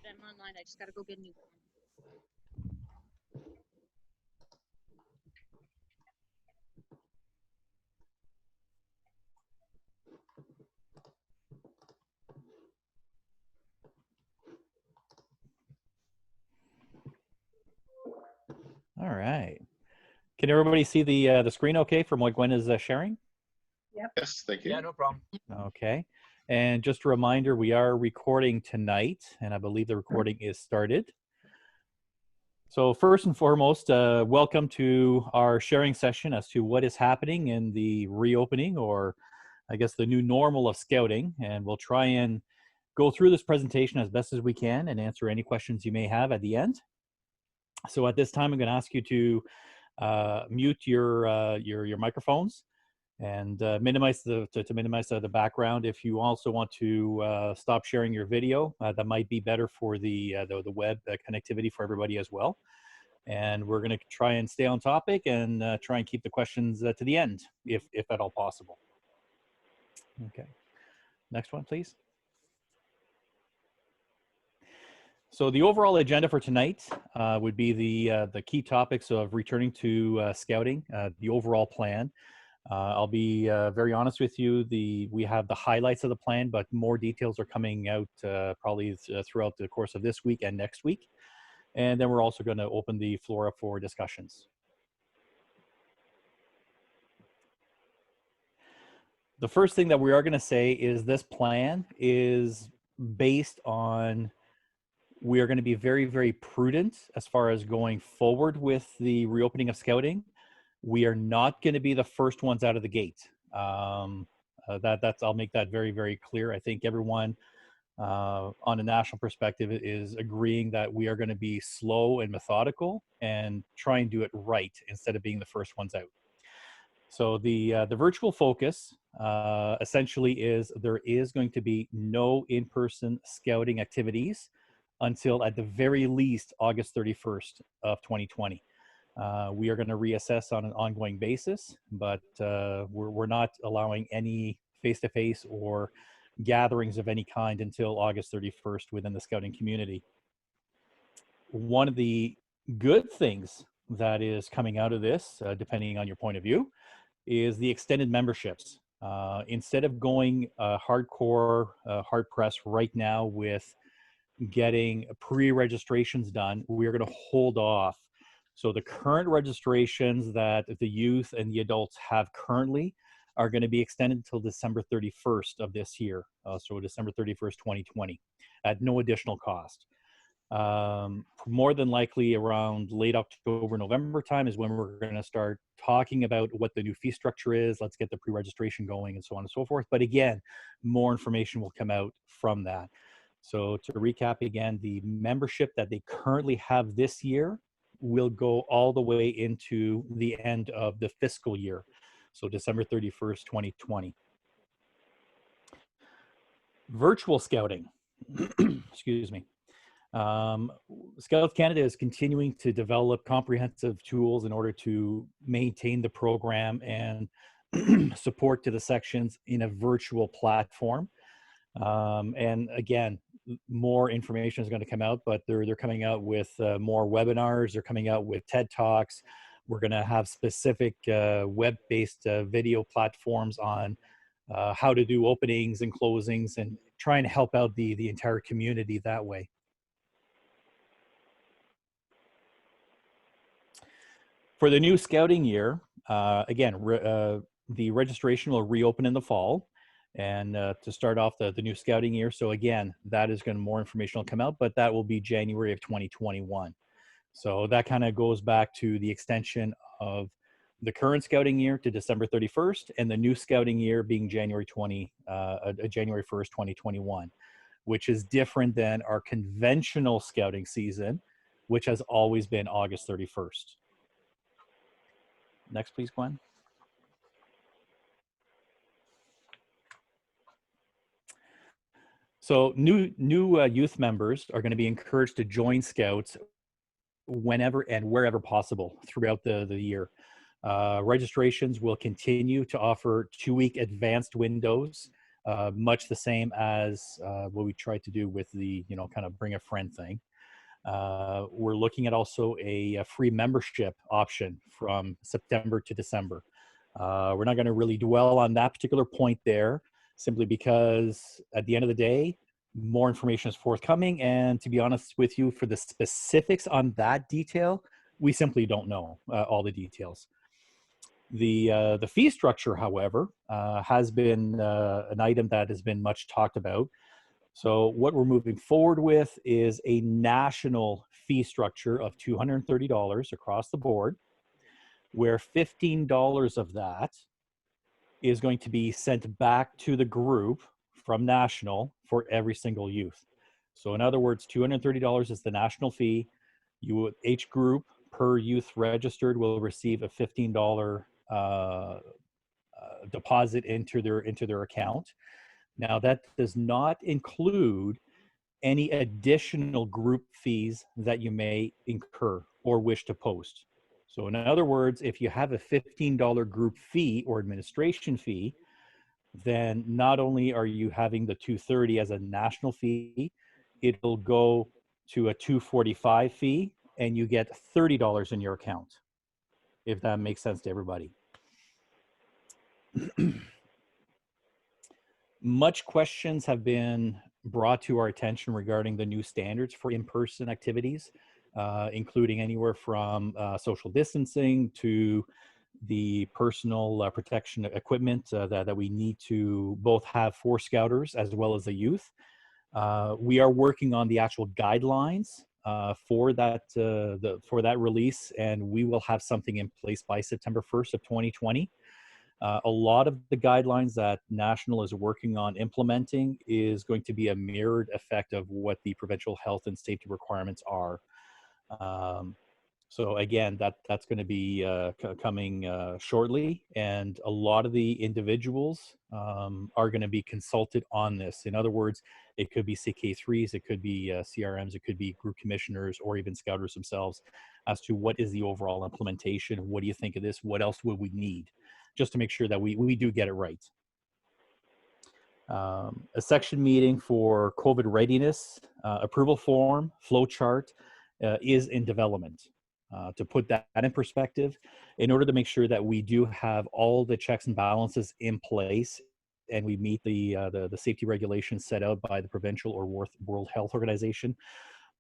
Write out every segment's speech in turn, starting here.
I'm online. I just got to go get a new phone. All right. Can everybody see the screen okay from what Gwen is sharing? Yep. Yes, thank you. Yeah, no problem. Okay. And just a reminder, we are recording tonight, and I believe the recording is started. So first and foremost, welcome to our sharing session as to what is happening in the reopening, or I guess the new normal of scouting. And we'll try and go through this presentation as best as we can and answer any questions you may have at the end. So at this time, I'm going to ask you to mute your microphones and minimize to minimize the background. If you also want to stop sharing your video, that might be better for the web connectivity for everybody as well. And we're going to try and stay on topic and try and keep the questions to the end, if at all possible. Okay, next one, please. So the overall agenda for tonight would be the key topics of returning to scouting, the overall plan. I'll be very honest with you. We have the highlights of the plan, but more details are coming out probably throughout the course of this week and next week. And then we're also going to open the floor up for discussions. The first thing that we are going to say is this plan is based on, we are going to be very, very prudent as far as going forward with the reopening of scouting. We are not going to be the first ones out of the gate. I'll make that very, very clear. I think everyone on a national perspective is agreeing that we are going to be slow and methodical and try and do it right instead of being the first ones out. So the virtual focus essentially is there is going to be no in-person scouting activities until at the very least August 31st of 2020. We are going to reassess on an ongoing basis, but we're not allowing any face-to-face or gatherings of any kind until August 31st within the scouting community. One of the good things that is coming out of this, depending on your point of view, is the extended memberships. Instead of going hardcore, hard press right now with getting pre-registrations done, we're going to hold off. So the current registrations that the youth and the adults have currently are going to be extended until December 31st of this year. So December 31st, 2020, at no additional cost. More than likely around late October, November time is when we're going to start talking about what the new fee structure is. Let's get the pre-registration going and so on and so forth. But again, more information will come out from that. So to recap again, the membership that they currently have this year will go all the way into the end of the fiscal year. So December 31st, 2020. Virtual scouting, excuse me. Scouts Canada is continuing to develop comprehensive tools in order to maintain the program and support to the sections in a virtual platform. And again, more information is going to come out, but they're coming out with more webinars. They're coming out with TED Talks. We're going to have specific web-based video platforms on how to do openings and closings and try and help out the entire community that way. For the new scouting year, again, the registration will reopen in the fall. And to start off the new scouting year. So again, that is going to, more information will come out, but that will be January of 2021. So that kind of goes back to the extension of the current scouting year to December 31st and the new scouting year being January 1st, 2021, which is different than our conventional scouting season, which has always been August 31st. Next, please, Gwen. So new youth members are going to be encouraged to join Scouts whenever and wherever possible throughout the year. Registrations will continue to offer 2-week advanced windows much the same as what we tried to do with the, kind of bring a friend thing. We're looking at also a free membership option from September to December. We're not going to really dwell on that particular point there, simply because at the end of the day, more information is forthcoming. And to be honest with you, for the specifics on that detail, we simply don't know all the details. The fee structure, however, has been an item that has been much talked about. So what we're moving forward with is a national fee structure of $230 across the board, where $15 of that is going to be sent back to the group from national for every single youth. So in other words, $230 is the national fee. Each group per youth registered will receive a $15 deposit into their account. Now that does not include any additional group fees that you may incur or wish to post. So in other words, if you have a $15 group fee or administration fee, then not only are you having the $230 as a national fee, it'll go to a $245 fee and you get $30 in your account, if that makes sense to everybody. Much questions have been brought to our attention regarding the new standards for in-person activities, including anywhere from social distancing to the personal protection equipment that we need to both have for Scouters as well as the youth. We are working on the actual guidelines for that release, and we will have something in place by September 1st of 2020. A lot of the guidelines that National is working on implementing is going to be a mirrored effect of what the provincial health and safety requirements are. So again, that's going to be coming shortly, and a lot of the individuals are going to be consulted on this. In other words, it could be CK3s, it could be CRMs, it could be group commissioners, or even Scouters themselves, as to what is the overall implementation. What do you think of this? What else would we need? Just to make sure that we do get it right. A section meeting for COVID readiness, approval form, flow chart is in development. To put that in perspective, in order to make sure that we do have all the checks and balances in place and we meet the safety regulations set out by the provincial or World Health Organization,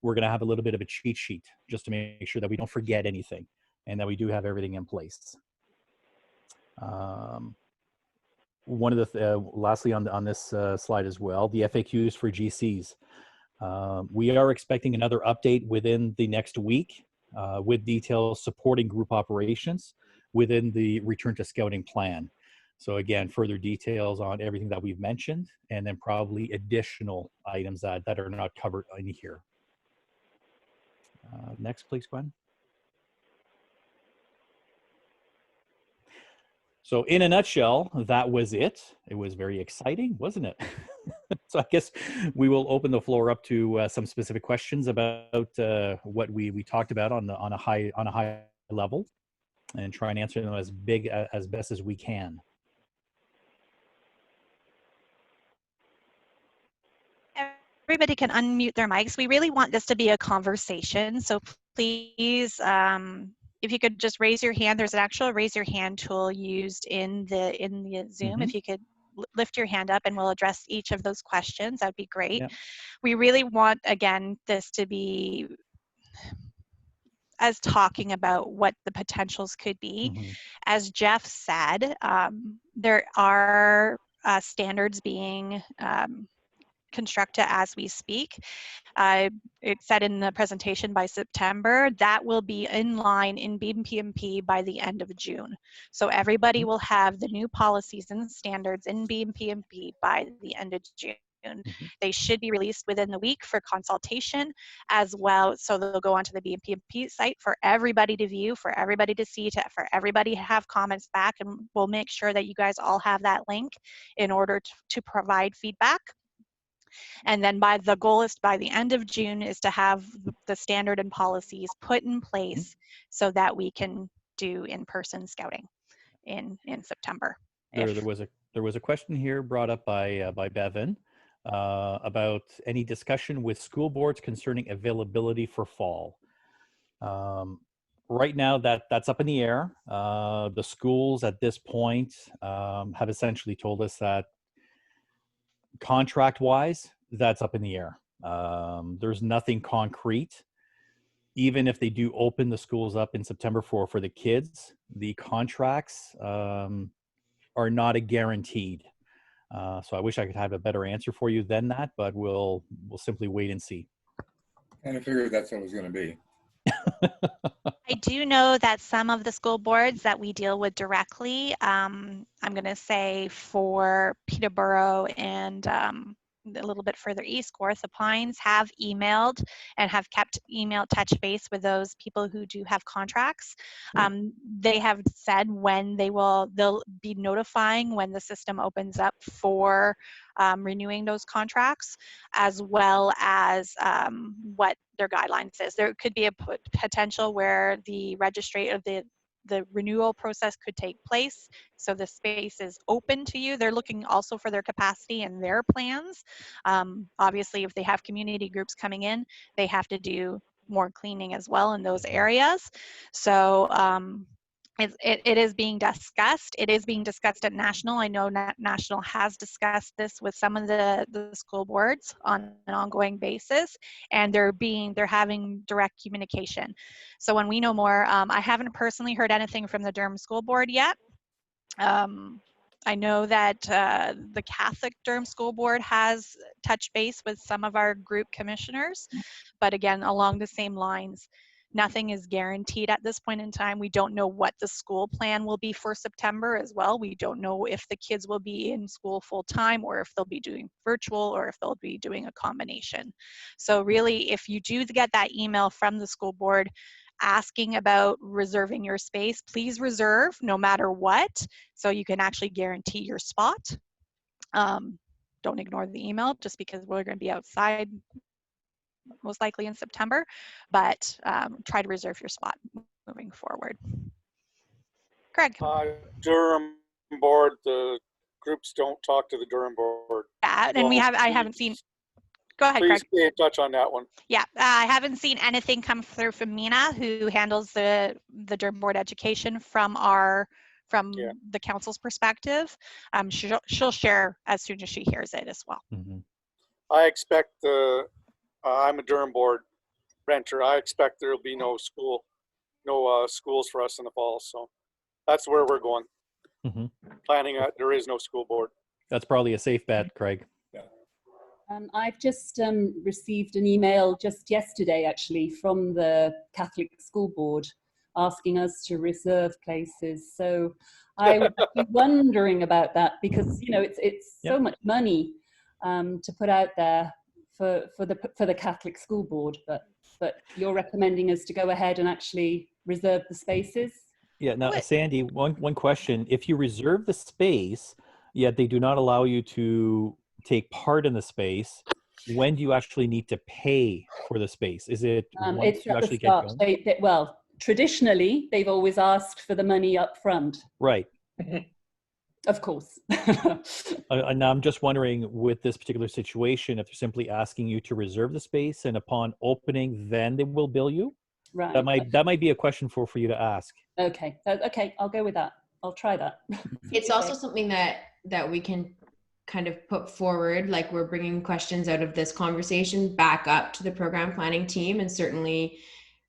we're going to have a little bit of a cheat sheet just to make sure that we don't forget anything and that we do have everything in place. One of the lastly on this slide as well, the FAQs for GCs. We are expecting another update within the next week with details supporting group operations within the return to scouting plan. So again, further details on everything that we've mentioned, and then probably additional items that are not covered in here. Next, please, Gwen. So in a nutshell, that was it. It was very exciting, wasn't it? So I guess we will open the floor up to some specific questions about what we talked about on a high level, and try and answer them as best as we can. Everybody can unmute their mics. We really want this to be a conversation, so please, if you could just raise your hand. There's an actual raise your hand tool used in the Zoom. Mm-hmm. If you could lift your hand up and we'll address each of those questions, that'd be great. Yep. We really want, again, this to be as talking about what the potentials could be. Mm-hmm. As Jeff said, there are standards being constructed as we speak. It said in the presentation by September, that will be in line in BMPMP by the end of June. So everybody will have the new policies and standards in BMPMP by the end of June. Mm-hmm. They should be released within the week for consultation as well. So they'll go onto the BMPMP site for everybody to view, for everybody to see, for everybody to have comments back, and we'll make sure that you guys all have that link in order to provide feedback. And then the goal is by the end of June is to have the standard and policies put in place so that we can do in-person scouting in September. There was a there was a question here brought up by Bevan about any discussion with school boards concerning availability for fall. Right now, that's up in the air. The schools at this point have essentially told us that contract-wise, that's up in the air. There's nothing concrete. Even if they do open the schools up in September for the kids, the contracts are not a guaranteed. So I wish I could have a better answer for you than that, but we'll simply wait and see. And I figured that's what it was going to be. I do know that some of the school boards that we deal with directly, I'm going to say for Peterborough and a little bit further east, Kawartha Pines, have emailed and have kept email touch base with those people who do have contracts. They have said when they'll be notifying when the system opens up for renewing those contracts, as well as what their guidelines is. There could be a potential where the registry of the renewal process could take place, so the space is open to you. They're looking also for their capacity and their plans. Obviously, if they have community groups coming in, they have to do more cleaning as well in those areas. So it is being discussed. It is being discussed at National. I know National has discussed this with some of the school boards on an ongoing basis, and they're having direct communication. So when we know more, I haven't personally heard anything from the Durham School Board yet. I know that the Catholic Durham School Board has touched base with some of our group commissioners, but again, along the same lines. Nothing is guaranteed at this point in time. We don't know what the school plan will be for September as well. We don't know if the kids will be in school full time or if they'll be doing virtual or if they'll be doing a combination. So really, if you do get that email from the school board asking about reserving your space, please reserve no matter what, so you can actually guarantee your spot. Don't ignore the email just because we're going to be outside most likely in September, but try to reserve your spot moving forward. Craig. Durham board, the groups don't talk to the Durham board. Yeah, and I haven't seen, go ahead, Please Craig. stay in touch on that one. Yeah, I haven't seen anything come through from Mina, who handles the Durham Board Education from the council's perspective. She'll share as soon as she hears it as well. Mm-hmm. I expect I'm a Durham board renter. I expect there'll be no schools for us in the fall. So that's where we're going. Mm-hmm. Planning there is no school board. That's probably a safe bet, Craig. I've just received an email just yesterday, actually, from the Catholic School Board asking us to reserve places. So I was actually wondering about that because, you know, it's so much money to put out there for the Catholic School Board, but you're recommending us to go ahead and actually reserve the spaces? Yeah. Now, Sandy, one question: if you reserve the space, yet they do not allow you to take part in the space, when do you actually need to pay for the space? Is it once it's you at actually the start. get going? Well, traditionally, they've always asked for the money up front. Right. Of course. And I'm just wondering, with this particular situation, if they're simply asking you to reserve the space and upon opening, then they will bill you? Right. That might be a question for you to ask. Okay. Okay. I'll go with that. I'll try that. It's also something that we can kind of put forward, like we're bringing questions out of this conversation back up to the program planning team. And certainly,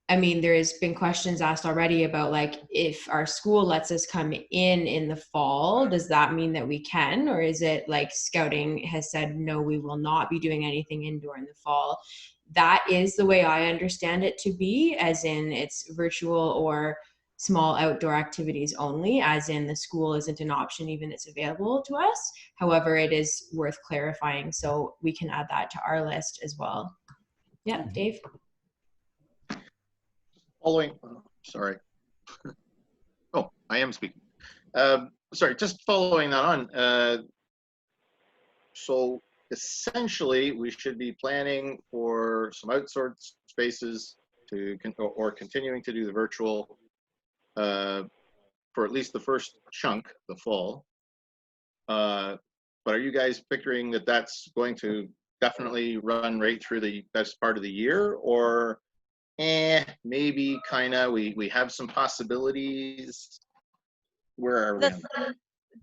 I mean, there has been questions asked already about, like, if our school lets us come in the fall, does that mean that we can, or is it like scouting has said, no, we will not be doing anything indoor in the fall? That is the way I understand it to be, as in it's virtual or small outdoor activities only, as in the school isn't an option even it's available to us. However, it is worth clarifying, so we can add that to our list as well. Yeah, Dave? Sorry. Oh, I am speaking. Sorry, just following that on. So essentially, we should be planning for some outsourced spaces or continuing to do the virtual for at least the first chunk, the fall. But are you guys picturing that that's going to definitely run right through the best part of the year, or maybe kind of we have some possibilities? Where are we on that?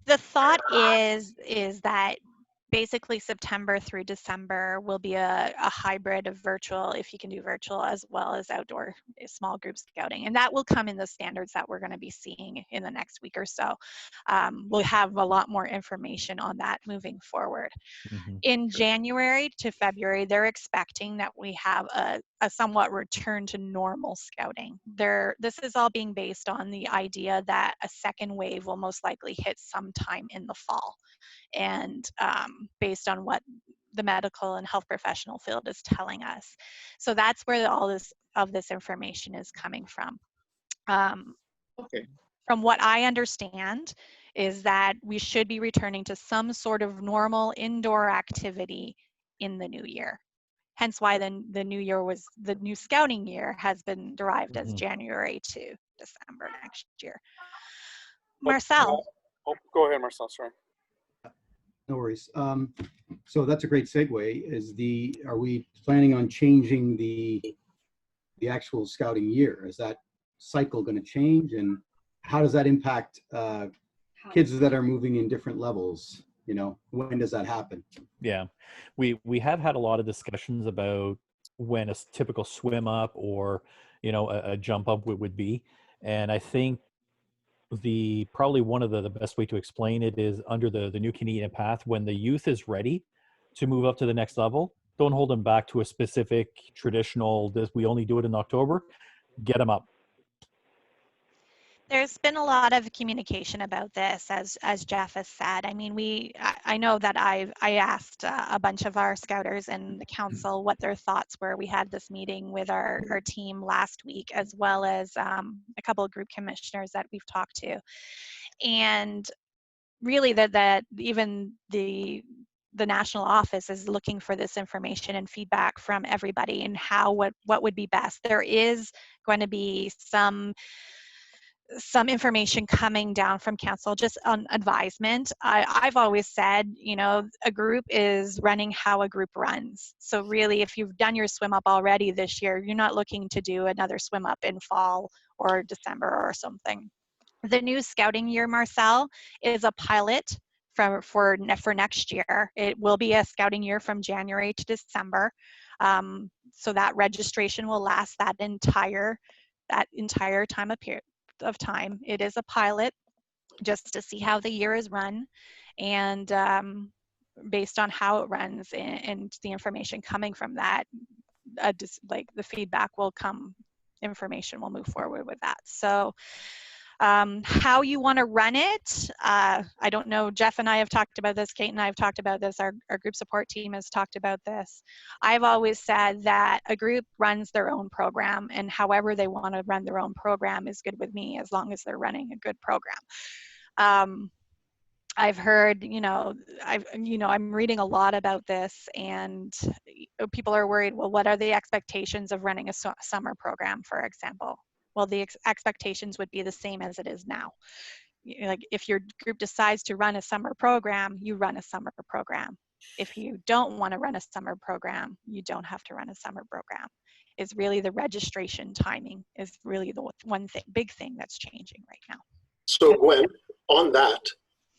The thought is that basically September through December will be a hybrid of virtual, if you can do virtual, as well as outdoor small group scouting. And that will come in the standards that we're going to be seeing in the next week or so. We'll have a lot more information on that moving forward. Mhm. In January to February, they're expecting that we have a somewhat return to normal scouting. This is all being based on the idea that a second wave will most likely hit sometime in the fall. And based on what the medical and health professional field is telling us. So that's where all this information is coming from. Okay. From what I understand is that we should be returning to some sort of normal indoor activity in the new year. Hence why the new scouting year has been derived as Mhm. January to December next year. Marcel. Oh, go ahead, Marcel, sorry. No worries. So that's a great segue. Are we planning on changing the actual scouting year? Is that cycle going to change, and how does that impact kids that are moving in different levels? You know, when does that happen? Yeah, we have had a lot of discussions about when a typical swim up or a jump up would be, and I think probably one of the best way to explain it is under the new Canadian path. When the youth is ready to move up to the next level, don't hold them back to a specific traditional, we only do it in October. Get them up. There's been a lot of communication about this, as Jeff has said. I mean, I know that I asked a bunch of our scouters and the council what their thoughts were. We had this meeting with our team last week, as well as a couple of group commissioners that we've talked to. And really that even the national office is looking for this information and feedback from everybody and what would be best. There is going to be some information coming down from council just on advisement. I've always said, a group is running how a group runs. So really, if you've done your swim up already this year, you're not looking to do another swim up in fall or December or something. The new scouting year, Marcel, is a pilot for next year. It will be a scouting year from January to December. So that registration will last that entire time of time. It is a pilot just to see how the year is run, and based on how it runs and the information coming from that, like the feedback will come, information will move forward with that. So how you want to run it, I don't know. Jeff and I have talked about this. Kate and I have talked about this. Our group support team has talked about this. I've always said that a group runs their own program, and however they want to run their own program is good with me, as long as they're running a good program. I've heard, I'm reading a lot about this, and people are worried, well, what are the expectations of running a summer program, for example? Well, the expectations would be the same as it is now. Like, if your group decides to run a summer program, you run a summer program. If you don't want to run a summer program, you don't have to run a summer program. It's really the registration timing is really the one big thing that's changing right now. So Gwen, on that,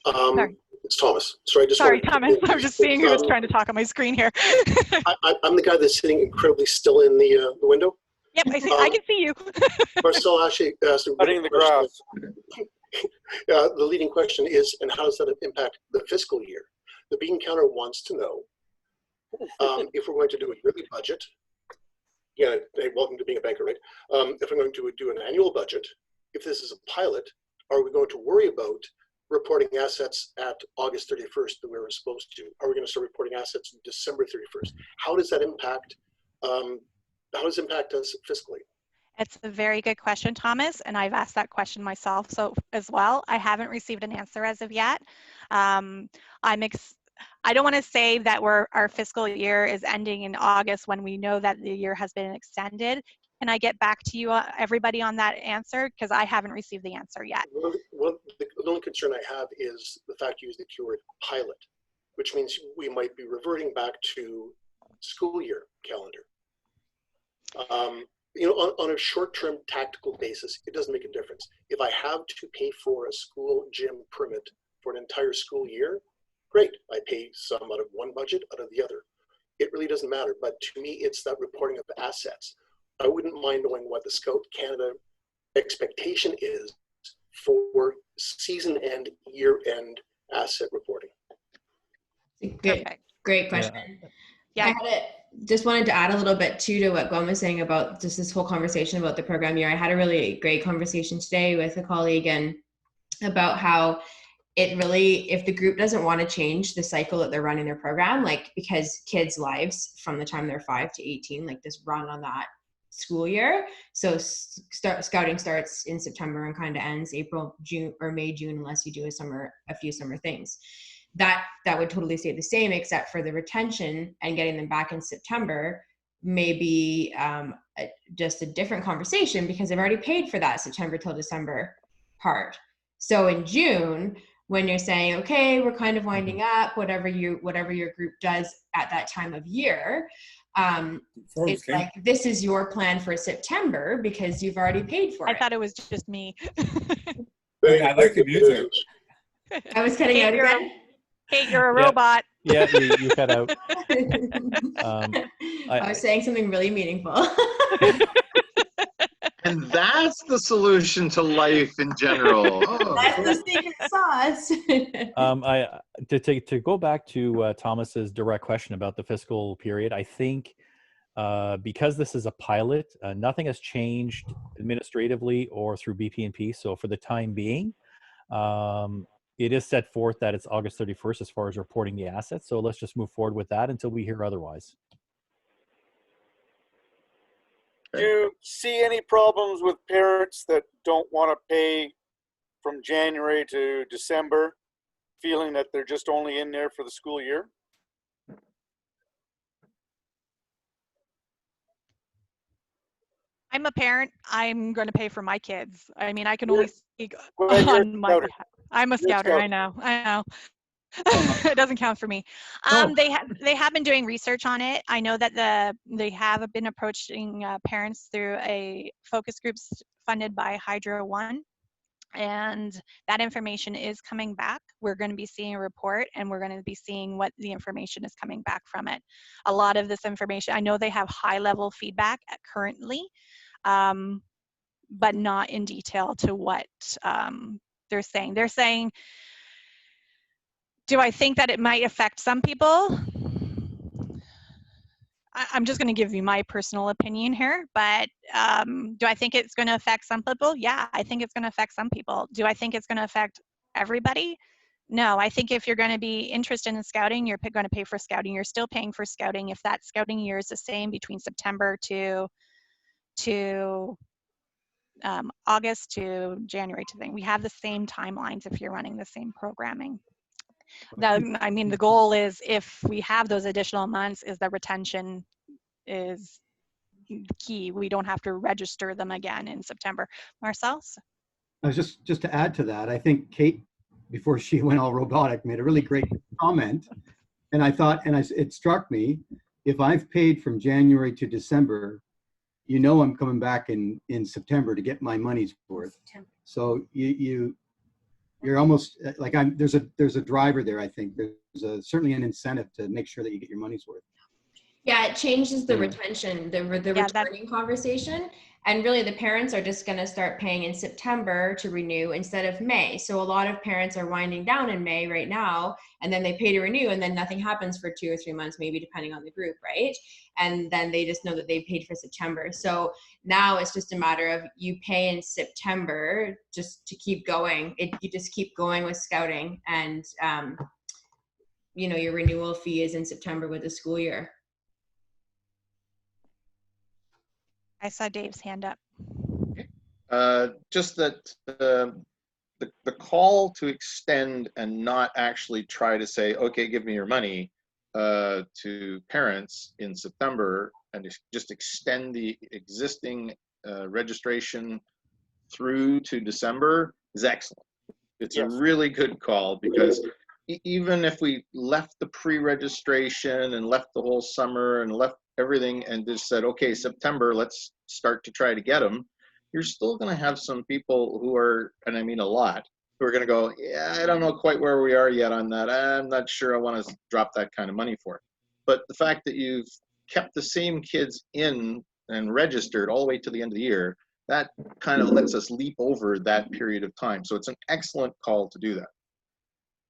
Sorry. it's Thomas. Sorry, Thomas. I'm just seeing who was trying to talk on my screen here. I'm the guy that's sitting incredibly still in the window. Yep, I can see you. Marcel actually asked a Cutting the grass. The leading question is, and how does that impact the fiscal year? The bean counter wants to know if we're going to do a yearly budget. Yeah, hey, welcome to being a banker, right? If we're going to do an annual budget, if this is a pilot, are we going to worry about reporting assets at August 31st the way we're supposed to? Are we going to start reporting assets December 31st? How does that impact? How does it impact us fiscally? It's a very good question, Thomas, and I've asked that question myself as well. I haven't received an answer as of yet. I don't want to say that our fiscal year is ending in August when we know that the year has been extended. Can I get back to you, everybody, on that answer? Because I haven't received the answer yet. The only concern I have is the fact you used the keyword pilot, which means we might be reverting back to school year calendar. You know, on a short-term tactical basis, it doesn't make a difference. If I have to pay for a school gym permit for an entire school year, great. I pay some out of one budget, out of the other. It really doesn't matter. But to me, it's that reporting of assets. I wouldn't mind knowing what the Scout Canada expectation is for season end, year end asset reporting. Good, great question. Yeah. Just wanted to add a little bit too to what Gwen was saying about just this whole conversation about the program year. I had a really great conversation today with a colleague and about how it really, if the group doesn't want to change the cycle that they're running their program, like because kids' lives from the time they're 5 to 18, like just run on that school year. So scouting starts in September and kind of ends April, June, or May, June, unless you do a few summer things. That would totally stay the same, except for the retention and getting them back in September may be just a different conversation because they've already paid for that September till December part. So in June, when you're saying, okay, we're kind of winding up, whatever your group does at that time of year, it's like, this is your plan for September because you've already paid for it. I thought it was just me. I like the music. I was cutting out again. Kate, you're a robot. Yeah, you cut out. I was saying something really meaningful. And that's the solution to life in general. Oh. That's the secret sauce. To go back to Thomas's direct question about the fiscal period, I think because this is a pilot, nothing has changed administratively or through BP&P. So for the time being, it is set forth that it's August 31st as far as reporting the assets. So let's just move forward with that until we hear otherwise. Do you see any problems with parents that don't want to pay from January to December, feeling that they're just only in there for the school year? I'm a parent. I'm going to pay for my kids. I mean, I can only speak on my behalf. I'm a scouter. I know. It doesn't count for me. They have been doing research on it. I know that they have been approaching parents through a focus groups funded by Hydro One, and that information is coming back. We're going to be seeing a report, and we're going to be seeing what the information is coming back from it. A lot of this information, I know they have high-level feedback currently, but not in detail to what they're saying. They're saying, do I think that it might affect some people? I'm just going to give you my personal opinion here, but do I think it's going to affect some people? Yeah, I think it's going to affect some people. Do I think it's going to affect everybody? No, I think if you're going to be interested in scouting, you're going to pay for scouting. You're still paying for scouting. If that scouting year is the same between September to August to January to thing. We have the same timelines if you're running the same programming. Now, I mean, the goal is if we have those additional months, is the retention is key. We don't have to register them again in September. Marcel? I was just to add to that, I think Kate, before she went all robotic, made a really great comment. And I thought, it struck me, if I've paid from January to December, you know I'm coming back in September to get my money's worth. So you're almost like there's a driver there. I think there's certainly an incentive to make sure that you get your money's worth. Yeah, it changes the retention, the returning conversation. And really the parents are just going to start paying in September to renew instead of May. So a lot of parents are winding down in May right now, and then they pay to renew, and then nothing happens for 2 or 3 months, maybe depending on the group, right? And then they just know that they paid for September. So now it's just a matter of you pay in September just to keep going. You just keep going with scouting, and your renewal fee is in September with the school year. I saw Dave's hand up. Just that the call to extend and not actually try to say, okay, give me your money, to parents in September and just extend the existing registration through to December is excellent. It's a Yes. really good call, because even if we left the pre-registration and left the whole summer and left everything and just said, okay, September, let's start to try to get them, you're still going to have some people who are, and I mean a lot, who are going to go, yeah, I don't know quite where we are yet on that. I'm not sure I want to drop that kind of money for it. But the fact that you've kept the same kids in and registered all the way to the end of the year, that kind of lets us leap over that period of time. So it's an excellent call to do that.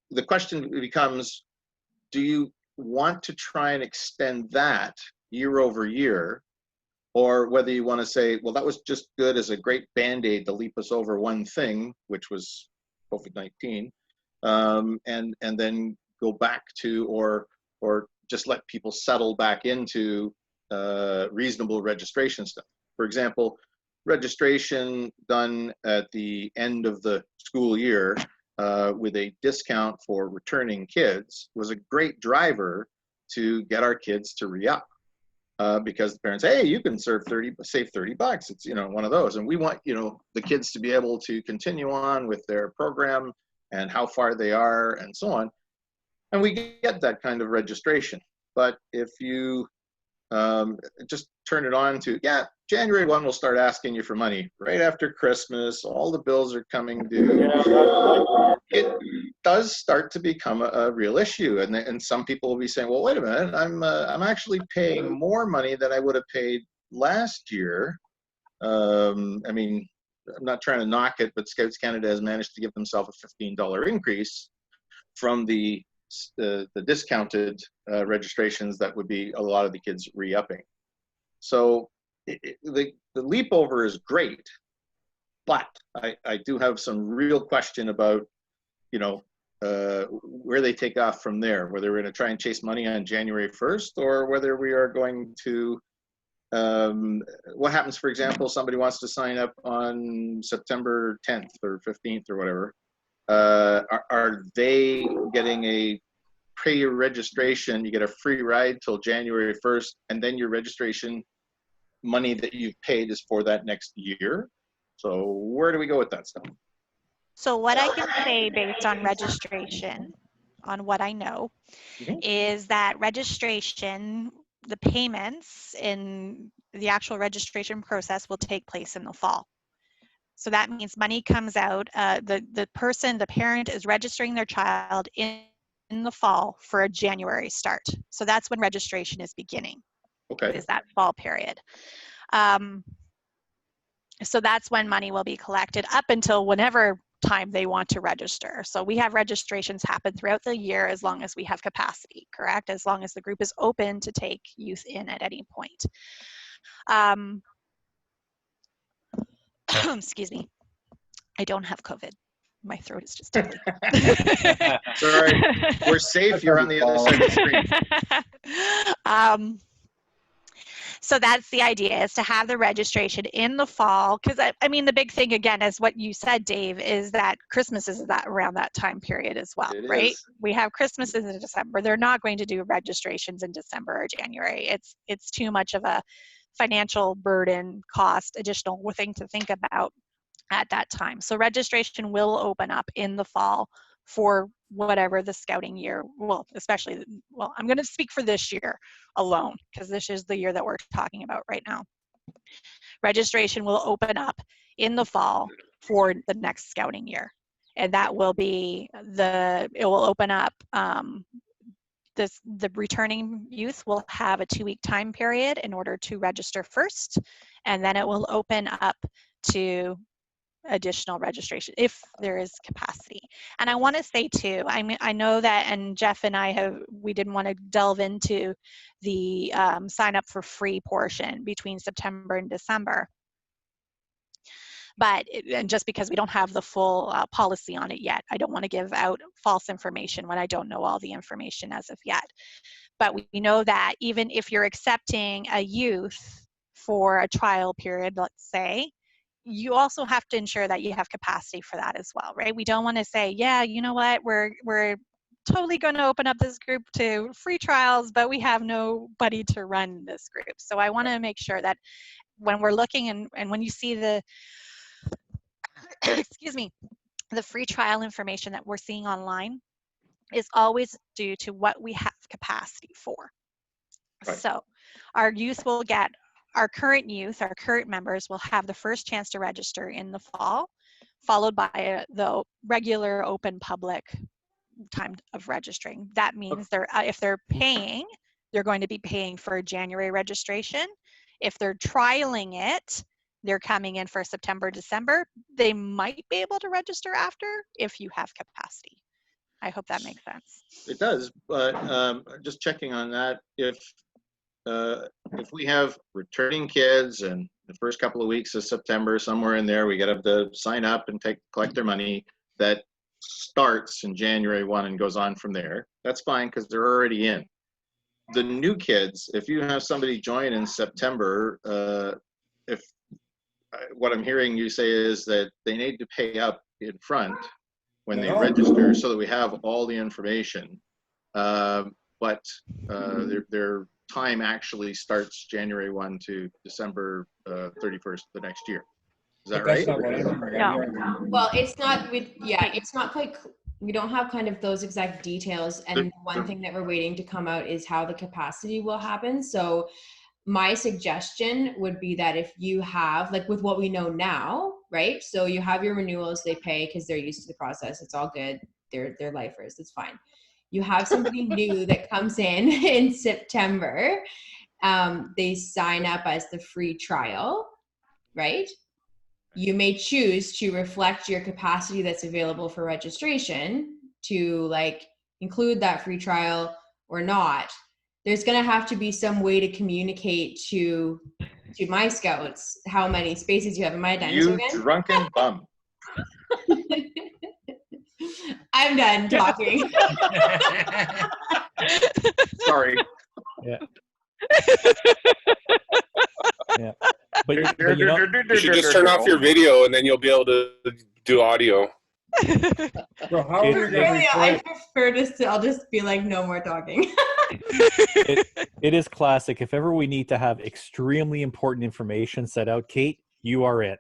The question becomes, do you want to try and extend that year over year, or whether you want to say, well, that was just good as a great Band-Aid to leap us over one thing, which was COVID-19, and then go back to, or just let people settle back into reasonable registration stuff. For example, registration done at the end of the school year with a discount for returning kids was a great driver to get our kids to re-up. Because the parents, hey, you can save $30. It's, you know, one of those. And we want, you know, the kids to be able to continue on with their program and how far they are and so on. And we get that kind of registration. But if you just turn it on to, yeah, January 1, we'll start asking you for money. Right after Christmas, all the bills are coming due. It does start to become a real issue. And some people will be saying, well, wait a minute, I'm actually paying more money than I would have paid last year. I mean, I'm not trying to knock it, but Scouts Canada has managed to give themselves a $15 increase from the discounted registrations that would be a lot of the kids re-upping. So the leap over is great, but I do have some real question about, you know, where they take off from there, whether we're going to try and chase money on January 1st, or whether we are going to, what happens, for example, somebody wants to sign up on September 10th or 15th or whatever. Are they getting a pre-registration, you get a free ride till January 1st, and then your registration money that you've paid is for that next year? So where do we go with that stuff? So what I can say based on registration, on what I know, is that registration, the payments in the actual registration process will take place in the fall. So that means money comes out, the parent is registering their child in the fall for a January start. So that's when registration is beginning. Okay. Is that fall period. So that's when money will be collected up until whenever time they want to register. So we have registrations happen throughout the year as long as we have capacity, correct? As long as the group is open to take youth in at any point. Excuse me. I don't have COVID. My throat is just tickly. Sorry, we're safe. You're on the other side of the screen. So that's the idea, is to have the registration in the fall, because I mean the big thing again is what you said, Dave, is that Christmas is around that time period as well, right? Is. We have Christmases in December. They're not going to do registrations in December or January. It's too much of a financial burden, cost, additional thing to think about at that time. So registration will open up in the fall for whatever the scouting year, well, especially, well, I'm going to speak for this year alone, because this is the year that we're talking about right now. Registration will open up in the fall for the next scouting year. And that will be it will open up, the returning youth will have a 2-week time period in order to register first, and then it will open up to additional registration if there is capacity. And I want to say too, I mean, I know that, and Jeff and we didn't want to delve into the sign up for free portion between September and December. But and just because we don't have the full policy on it yet, I don't want to give out false information when I don't know all the information as of yet. But we know that even if you're accepting a youth for a trial period, let's say, you also have to ensure that you have capacity for that as well, right? We don't want to say, yeah, you know what, we're totally going to open up this group to free trials, but we have nobody to run this group. So I want to make sure that when we're looking and when you see the, excuse me, the free trial information that we're seeing online is always due to what we have capacity for. Right. So our youth will get, our current youth, our current members will have the first chance to register in the fall, followed by the regular open public time of registering. That means they're, if they're paying, they're going to be paying for a January registration. If they're trialing it, they're coming in for September, December. They might be able to register after if you have capacity. I hope that makes sense. It does, but just checking on that, if we have returning kids and the first couple of weeks of September, somewhere in there, we get them to sign up and collect their money, that starts in January 1 and goes on from there, that's fine because they're already in. The new kids, if you have somebody join in September, what I'm hearing you say is that they need to pay up in front when they register so that we have all the information. But their time actually starts January 1 to December 31st the next year. Is that right? No. Well, it's not, it's not quite, we don't have kind of those exact details. And one thing that we're waiting to come out is how the capacity will happen. So my suggestion would be that if you have, like with what we know now, right? So you have your renewals, they pay because they're used to the process. It's all good. They're lifers. It's fine. You have somebody new that comes in September. They sign up as the free trial, right? You may choose to reflect your capacity that's available for registration to like include that free trial or not. There's going to have to be some way to communicate to my scouts how many spaces you have. Am I done? You drunken bum. I'm done talking. Sorry. Yeah. Yeah. But you know, You should just turn off your video and then you'll be able to do audio. So how are we going Really, to I prefer to, I'll just be like, no more talking. it is classic. If ever we need to have extremely important information set out, Kate, you are it.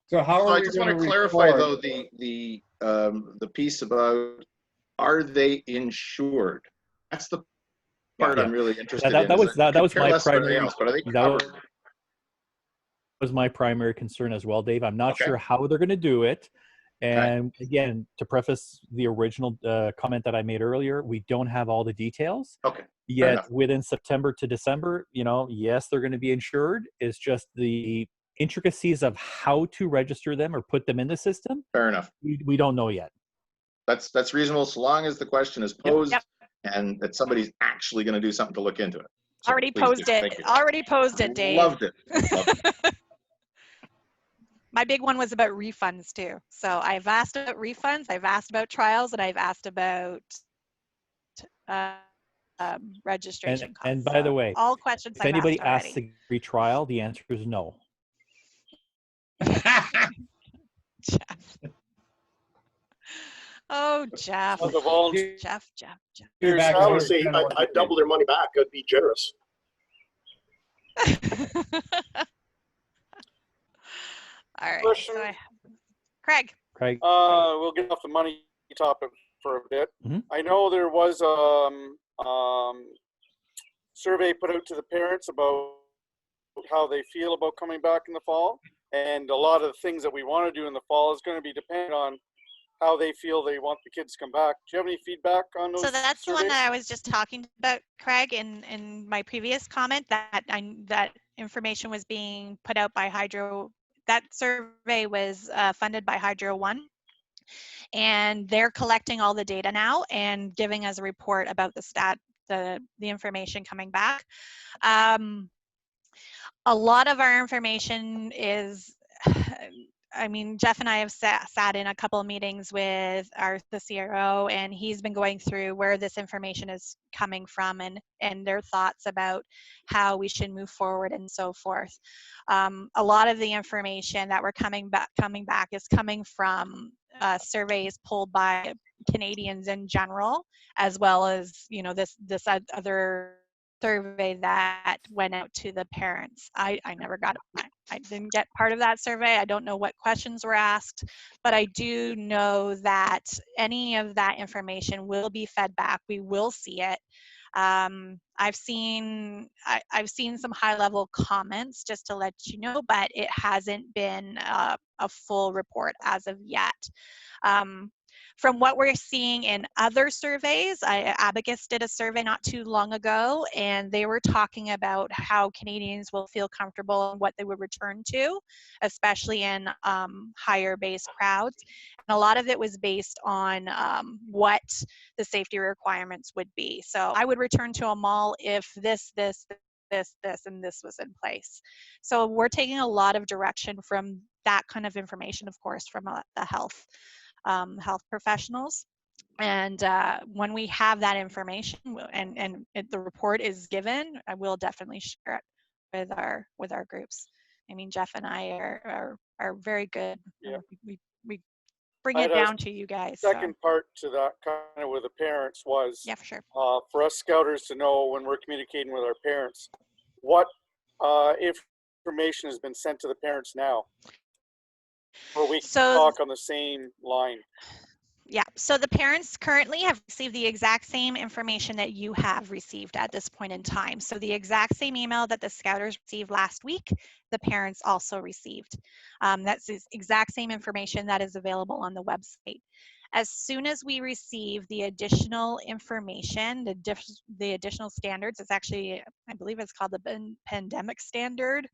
So how So are I we just going want to to clarify record? though the piece about, are they insured? That's the part I'm really interested in. That was my Less than anything primary. else, but are they That covered? was my primary concern as well, Dave. I'm not Okay. sure how they're going to do it. And again, to preface the original comment that I made earlier, we don't have all the details. Okay. Yet within September to December, you know, yes, they're going to be insured. It's just the intricacies of how to register them or put them in the system. Fair enough. We don't know yet. That's reasonable so long as the question is posed and that somebody's actually going to do something to look into it. So Already please posed do. it. Thank you. Already posed it, Dave. Loved it. My big one was about refunds too. So I've asked about refunds, I've asked about trials, and I've asked about registration costs. And by the way, all questions if I've anybody asked asks a free trial, the answer is no. Jeff. Oh, Jeff. So the volunteer- Jeff. I would say I'd double their money back. I'd be generous. All right. Question. So Craig. We'll get off the money topic for a bit. Mhm. I know there was survey put out to the parents about how they feel about coming back in the fall, and a lot of the things that we want to do in the fall is going to be dependent on how they feel they want the kids to come back. Do you have any feedback on those? So that's the one surveys? that I was just talking about, Craig, in my previous comment, that that information was being put out by Hydro. That survey was funded by Hydro One, and they're collecting all the data now and giving us a report about the information coming back. A lot of our information is, I mean, Jeff and I have sat in a couple of meetings with the CRO, and he's been going through where this information is coming from and their thoughts about how we should move forward and so forth. A lot of the information that we're coming back is coming from surveys pulled by Canadians in general, as well as, you know, this other survey that went out to the parents. I never got it. I didn't get part of that survey. I don't know what questions were asked, but I do know that any of that information will be fed back. We will see it. I've seen some high-level comments, just to let you know, but it hasn't been a full report as of yet. From what we're seeing in other surveys, Abacus did a survey not too long ago, and they were talking about how Canadians will feel comfortable and what they would return to, especially in higher base crowds. And a lot of it was based on what the safety requirements would be. So I would return to a mall if this, and this was in place. So we're taking a lot of direction from that kind of information, of course, from the health professionals. And when we have that information and the report is given, I will definitely share it with our groups. I mean, Jeff and I are very good. Yeah. We bring it down to you guys. Second part to that, kind of with the parents, was yeah, for sure. For us scouters to know when we're communicating with our parents, what information has been sent to the parents now, or we can talk on the same line. Yeah, so the parents currently have received the exact same information that you have received at this point in time. So the exact same email that the scouters received last week, the parents also received. That's the exact same information that is available on the website. As soon as we receive the additional information, the additional standards, it's actually, I believe it's called the pandemic standard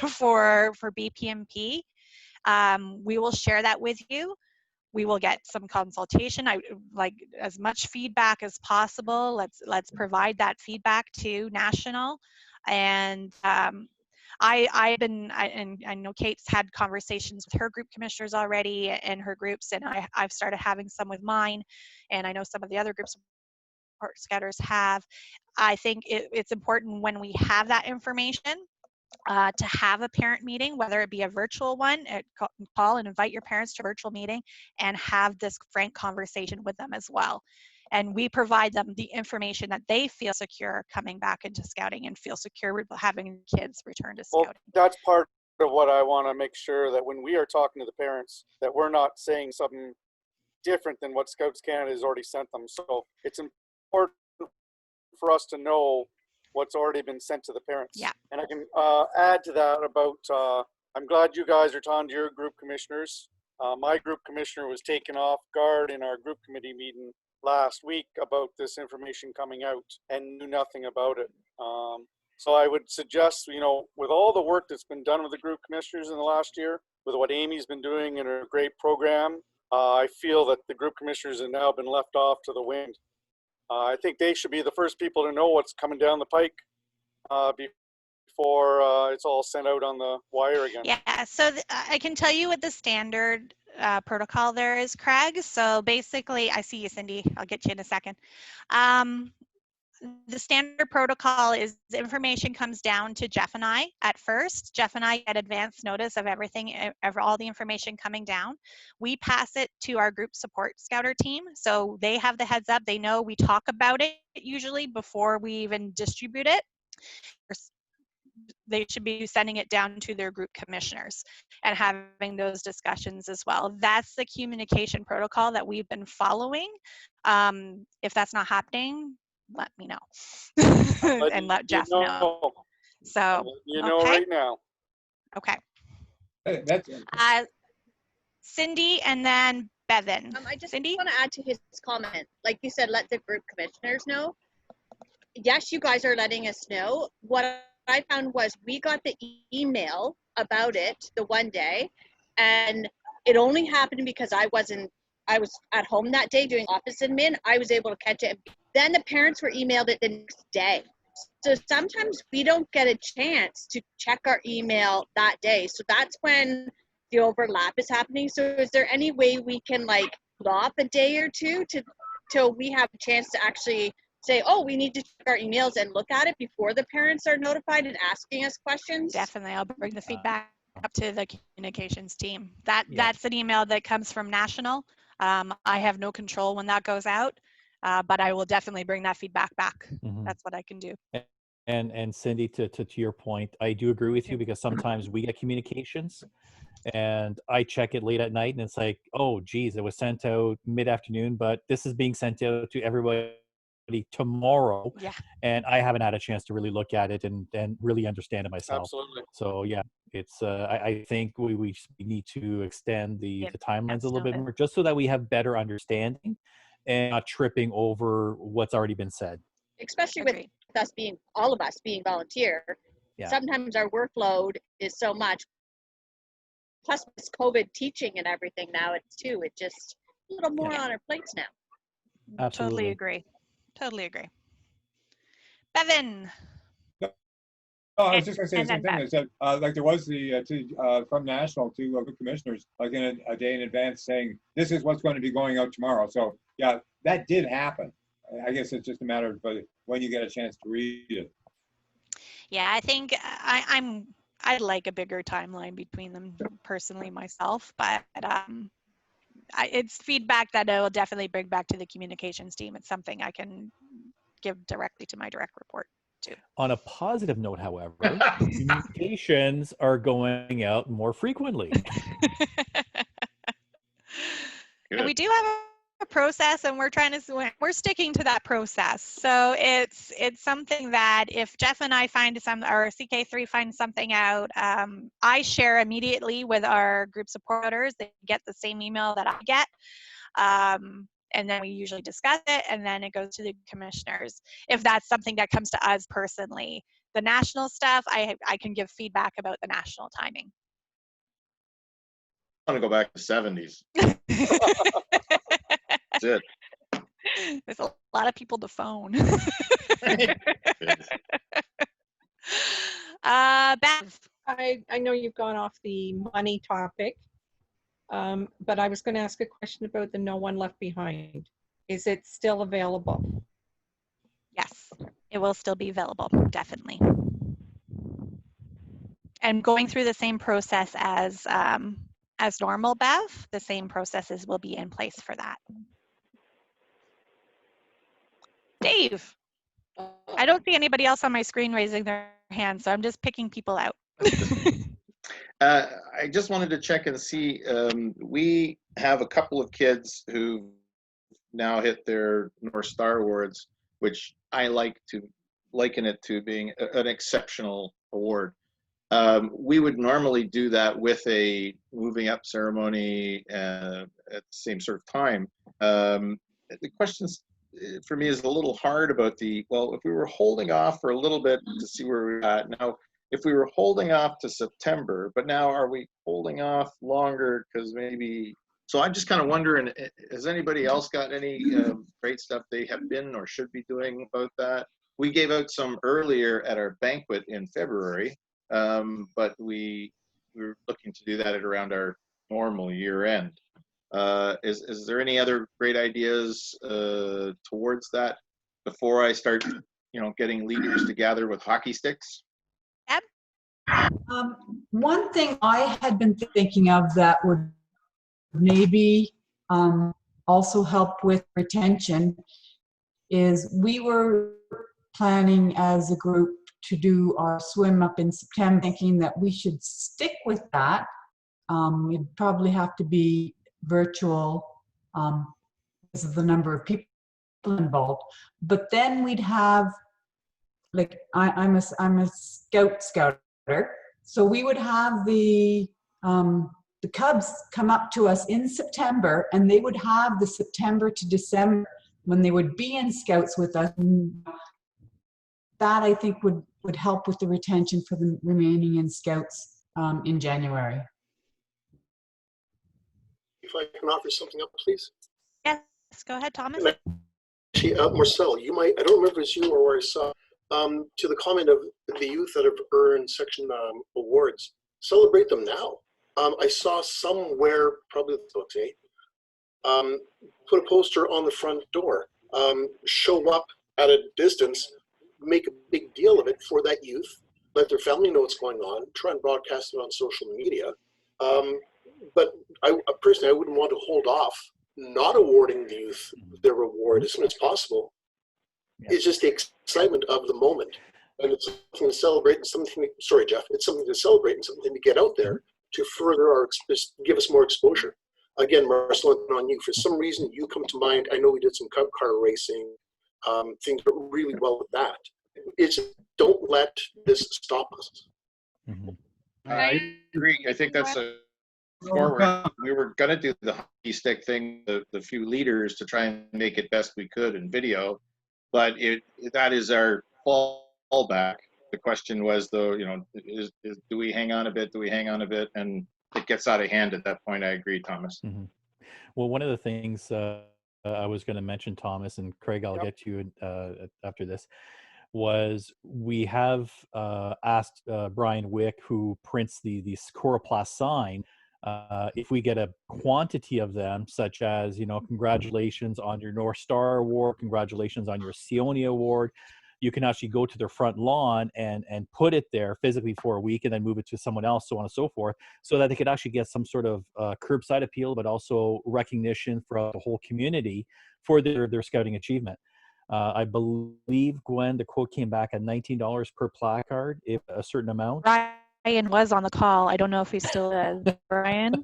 for BPMP, we will share that with you. We will get some consultation. I like as much feedback as possible. Let's provide that feedback to National. And I know Kate's had conversations with her group commissioners already and her groups, and I've started having some with mine, and I know some of the other groups scouters have. I think it's important when we have that information to have a parent meeting, whether it be a virtual one, call and invite your parents to a virtual meeting and have this frank conversation with them as well. And we provide them the information that they feel secure coming back into scouting and feel secure with having kids return to scouting. Well, that's part of what I want to make sure, that when we are talking to the parents, that we're not saying something different than what Scouts Canada has already sent them. So it's important for us to know what's already been sent to the parents. Yeah. And I can add to that about, I'm glad you guys are talking to your group commissioners. My group commissioner was taken off guard in our group committee meeting last week about this information coming out and knew nothing about it. So I would suggest, you know, with all the work that's been done with the group commissioners in the last year, with what Amy's been doing in her great program, I feel that the group commissioners have now been left off to the wind. I think they should be the first people to know what's coming down the pike before it's all sent out on the wire again. Yeah, so I can tell you what the standard protocol there is, Craig. So basically, I see you, Cindy. I'll get you in a second. The standard protocol is the information comes down to Jeff and I at first. Jeff and I get advance notice of everything, all the information coming down. We pass it to our group support scouter team. So they have the heads up. They know we talk about it usually before we even distribute it. They should be sending it down to their group commissioners and having those discussions as well. That's the communication protocol that we've been following. If that's not happening, let me know and let Jeff know. So you know right now. Okay. That's Cindy and then Bevan. I just Cindy? want to add to his comment. Like you said, let the group commissioners know. Yes, you guys are letting us know. What I found was we got the email about it the one day, and it only happened because I was at home that day doing office admin. I was able to catch it. Then the parents were emailed it the next day. So sometimes we don't get a chance to check our email that day. So that's when the overlap is happening. So is there any way we can like put off a day or two till we have a chance to actually say, oh, we need to check our emails and look at it before the parents are notified and asking us questions? Definitely. I'll bring the feedback up to the communications team. That's an email that comes from national. I have no control when that goes out, but I will definitely bring that feedback back. That's what I can do. And Cindy, to your point, I do agree with you, because sometimes we get communications and I check it late at night and it's like, oh geez, it was sent out mid-afternoon, but this is being sent out to everybody tomorrow. Yeah. And I haven't had a chance to really look at it and really understand it myself. Absolutely. So yeah, it's I think we need to extend the timelines a little bit more, just so that we have better understanding and not tripping over what's already been said. Especially with us being, all of us being volunteer, sometimes our workload is so much. Plus this COVID teaching and everything now, it's just a little more on our plates now. Absolutely. Totally agree. Bevan. Oh, I was just going to say the same thing. Is that like there was the from national to the commissioners, like in a day in advance, saying this is what's going to be going out tomorrow. So yeah, that did happen. I guess it's just a matter of when you get a chance to read it. Yeah, I think I'd like a bigger timeline between them personally myself, but it's feedback that I will definitely bring back to the communications team. It's something I can give directly to my direct report too. On a positive note, however, communications are going out more frequently. And we do have a process, and we're sticking to that process. So it's something that if Jeff and I find or CK3 finds something out, I share immediately with our group supporters. They get the same email that I get. And then we usually discuss it, and then it goes to the commissioners. If that's something that comes to us personally, the national stuff, I can give feedback about the national timing. I want to go back to the 70s. That's it. There's a lot of people to phone. Bev. I know you've gone off the money topic, but I was going to ask a question about the No One Left Behind. Is it still available? Yes, it will still be available, definitely. And going through the same process as normal, Bev, the same processes will be in place for that. Dave. I don't see anybody else on my screen raising their hand, so I'm just picking people out. I just wanted to check and see, we have a couple of kids who now hit their North Star Awards, which I like to liken it to being an exceptional award. We would normally do that with a moving up ceremony at the same sort of time. The questions for me is a little hard about well, if we were holding off for a little bit to see where we're at now, if we were holding off to September, but now are we holding off longer because maybe, so I'm just kind of wondering, has anybody else got any great stuff they have been or should be doing about that? We gave out some earlier at our banquet in February, but we were looking to do that at around our normal year end. Is there any other great ideas towards that before I start, getting leaders to gather with hockey sticks? One thing I had been thinking of that would maybe also help with retention is we were planning as a group to do our swim up in September, thinking that we should stick with that. It'd probably have to be virtual because of the number of people involved, but then we'd have, like, I'm a scouter, so we would have the Cubs come up to us in September, and they would have the September to December when they would be in Scouts with us. And that I think would help with the retention for the remaining in Scouts in January. If I can offer something up, please. Yes, go ahead, Thomas. Actually, Marcel, you might, I don't remember if it's you or where I saw, to the comment of the youth that have earned section awards, celebrate them now. I saw somewhere, probably okay, put a poster on the front door, show up at a distance, make a big deal of it for that youth, let their family know what's going on, try and broadcast it on social media. But I personally, I wouldn't want to hold off not awarding the youth their reward as soon as possible. It's just the excitement of the moment. And it's something to celebrate and something, sorry, Jeff, it's something to celebrate and something to get out there to further our, give us more exposure. Again, Marcel, on you, for some reason you come to mind. I know we did some car racing, things went really well with that. It's, don't let this stop us. I agree. I think that's a forward. We were going to do the hockey stick thing, the few leaders, to try and make it best we could in video, but that is our fallback. The question was, though, you know, do we hang on a bit? Do we hang on a bit? And it gets out of hand at that point. I agree, Thomas. Well, one of the things I was going to mention, Thomas, and Craig, I'll get to you after this, was we have asked Brian Wick, who prints the Coroplast sign, if we get a quantity of them, such as, you know, congratulations on your North Star Award, congratulations on your Seonia Award, you can actually go to their front lawn and put it there physically for a week and then move it to someone else, so on and so forth, so that they could actually get some sort of curbside appeal, but also recognition for the whole community for their scouting achievement. I believe, Gwen, the quote came back at $19 per placard, if a certain amount. Brian was on the call. I don't know if he still is. Brian?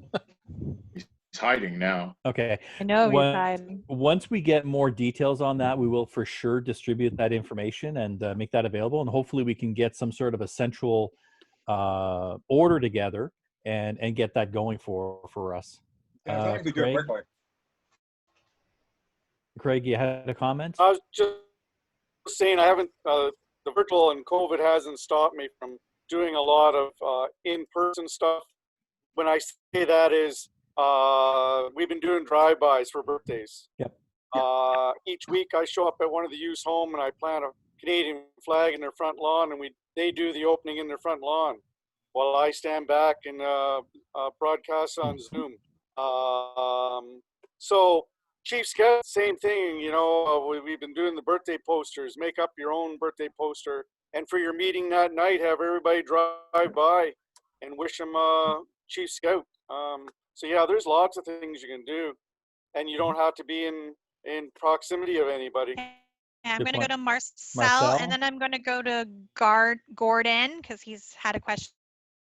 He's hiding now. Okay. I know he's hiding. Once we get more details on that, we will for sure distribute that information and make that available. And hopefully we can get some sort of a central order together and get that going for us. Craig, you had a comment? I was just saying, I haven't, the virtual and COVID hasn't stopped me from doing a lot of in-person stuff. When I say that is, we've been doing drive-bys for birthdays. Each week I show up at one of the youth's home and I plant a Canadian flag in their front lawn, and they do the opening in their front lawn while I stand back and broadcast on Zoom. So Chief Scout, same thing, you know, we've been doing the birthday posters. Make up your own birthday poster, and for your meeting that night, have everybody drive by and wish them Chief Scout. So yeah, there's lots of things you can do, and you don't have to be in proximity of anybody. Yeah, I'm going to go to Marcel, and then I'm going to go to Gordon, because he's had a question